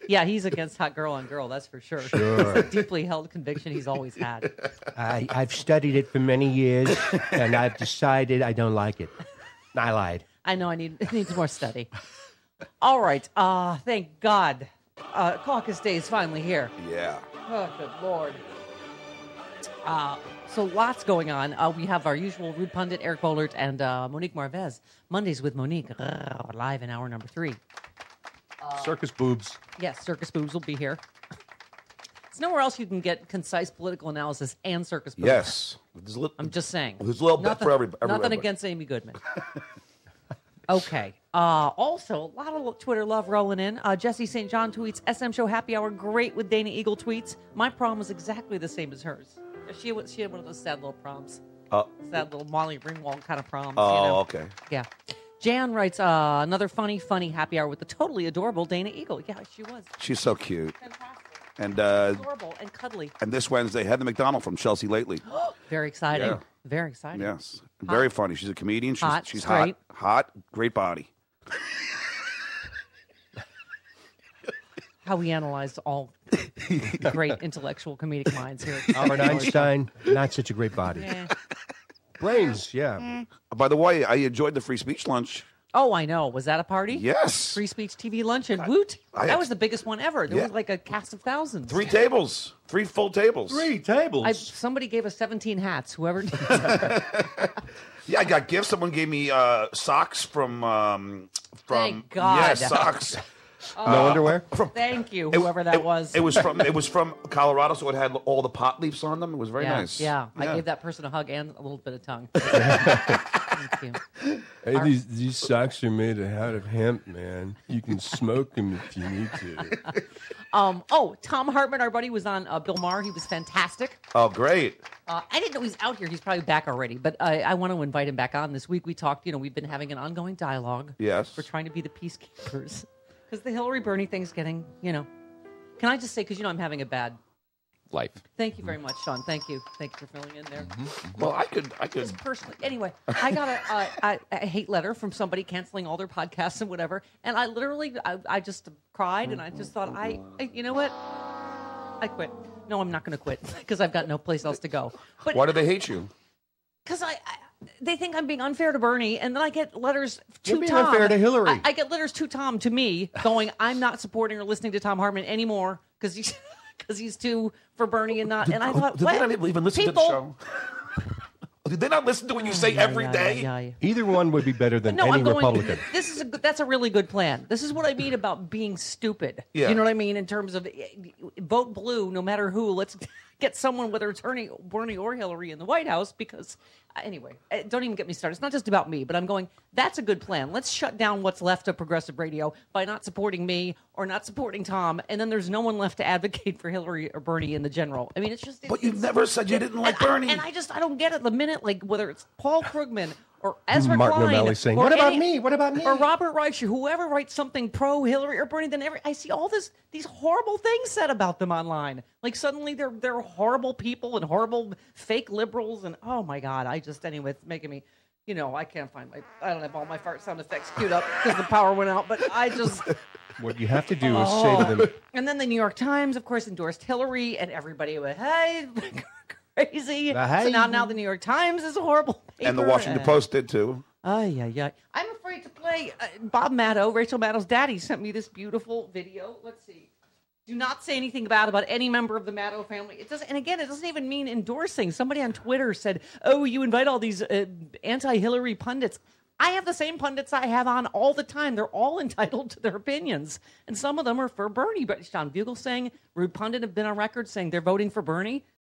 S29: Yeah, he's against hot girl on girl, that's for sure.
S31: Sure.
S29: It's a deeply held conviction he's always had.
S31: I've studied it for many years, and I've decided I don't like it. I lied.
S29: I know it needs more study. All right. Thank God. Caucus Day is finally here.
S30: Yeah.
S29: Oh, good Lord. So lots going on. We have our usual Rude Pundit, Eric Bollert, and Monique Marvez. Mondays with Monique, live in hour number 3.
S32: Circus boobs.
S29: Yes, Circus Boobs will be here. It's nowhere else you can get concise political analysis and circus.
S30: Yes.
S29: I'm just saying.
S30: There's a little bit for everybody.
S29: Nothing against Amy Goodman. Okay. Also, a lot of Twitter love rolling in. Jesse St. John tweets, SM Show Happy Hour, great with Dana Eagle tweets. My prom was exactly the same as hers. She had one of those sad little proms. Sad little Molly Ringwald kind of proms.
S30: Okay.
S29: Yeah. Jan writes, another funny Happy Hour with the totally adorable Dana Eagle. Yeah, she was.
S30: She's so cute.
S29: Fantastic.
S30: And
S29: adorable and cuddly.
S30: And this Wednesday, Heather McDonald from Chelsea Lately.
S29: Very exciting.
S30: Yeah.
S29: Very exciting.
S30: Yes. Very funny. She's a comedian. She's
S29: straight.
S30: hot, great body.
S29: How we analyzed all great intellectual comedic minds here.
S31: Albert Einstein, not such a great body. Brains, yeah.
S30: By the way, I enjoyed the free speech lunch.
S29: Oh, I know. Was that a party?
S30: Yes.
S29: Free Speech TV luncheon. Woot. That was the biggest one ever. There was like a cast of thousands.
S30: 3 tables. 3 full tables.
S31: 3 tables?
S29: Somebody gave us 17 hats, whoever did that.
S30: Yeah, I got gifts. Someone gave me socks from
S29: Thank God.
S30: Yeah, socks.
S31: No underwear?
S29: Thank you, whoever that was.
S30: It was from Colorado, so it had all the pot leaves on them. It was very nice.
S29: Yeah, I gave that person a hug and a little bit of tongue. Thank you.
S32: Hey, these socks are made out of hemp, man. You can smoke them if you need to.
S29: Tom Hartman, our buddy, was on Bill Maher. He was fantastic.
S30: Oh, great.
S29: I didn't know he's out here. He's probably back already, but I want to invite him back on this week. We talked, we've been having an ongoing dialogue.
S30: Yes.
S29: We're trying to be the peacekeepers. Because the Hillary Bernie thing's getting, Can I just say, because I'm having a bad
S2: life.
S29: Thank you very much, Sean. Thank you for filling in there.
S30: Well, I could.
S29: Just personally. Anyway, I got a hate letter from somebody canceling all their podcasts and whatever, and I literally, I just cried, and I just thought, you know what? I quit. No, I'm not going to quit because I've got no place else to go. But
S30: why do they hate you?
S29: Because they think I'm being unfair to Bernie, and then I get letters to
S31: You're being
S29: Tom.
S31: unfair to Hillary.
S29: I get letters to Tom, to me, going, I'm not supporting or listening to Tom Hartman anymore because he's too for Bernie and not. And I thought,
S30: did they not even listen to the show? Did they not listen to what you say every day?
S29: Yeah.
S31: Either one would be better than
S29: No,
S31: any
S29: I'm going,
S31: Republican.
S29: That's a really good plan. This is what I mean about being stupid.
S30: Yeah.
S29: You know what I mean in terms of vote blue, no matter who. Let's get someone, whether it's Bernie or Hillary, in the White House. Because anyway, don't even get me started. It's not just about me, but I'm going. That's a good plan. Let's shut down what's left of progressive radio by not supporting me or not supporting Tom, and then there's no one left to advocate for Hillary or Bernie in the general. I mean, it's just.
S30: But you never said you didn't like Bernie.
S29: I don't get it. The minute, whether it's Paul Krugman or Ezra
S31: Martin
S29: Klein,
S31: O'Malley saying,
S29: or
S31: "What about me? What about me?"
S29: Or Robert Reich, or whoever writes something pro Hillary or Bernie, then I see all these horrible things said about them online. Like suddenly they're horrible people and horrible fake liberals, and oh my God, anyway, it's making me. I can't find I don't have all my fart sound effects queued up because the power went out, but I just.
S31: What you have to do is say to them.
S29: And then the New York Times, of course, endorsed Hillary, and everybody went, hey, crazy. So now the New York Times is a horrible paper.
S30: And the Washington Post did too.
S29: Yeah. I'm afraid to play. Bob Maddow, Rachel Maddow's daddy, sent me this beautiful video. Let's see. Do not say anything bad about any member of the Maddow family. It doesn't, and again, it doesn't even mean endorsing. Somebody on Twitter said, "Oh, you invite all these anti-Hillary pundits." I have the same pundits I have on all the time. They're all entitled to their opinions, and some of them are for Bernie. But Sean Bugel saying, rude pundit have been on record saying they're voting for Bernie.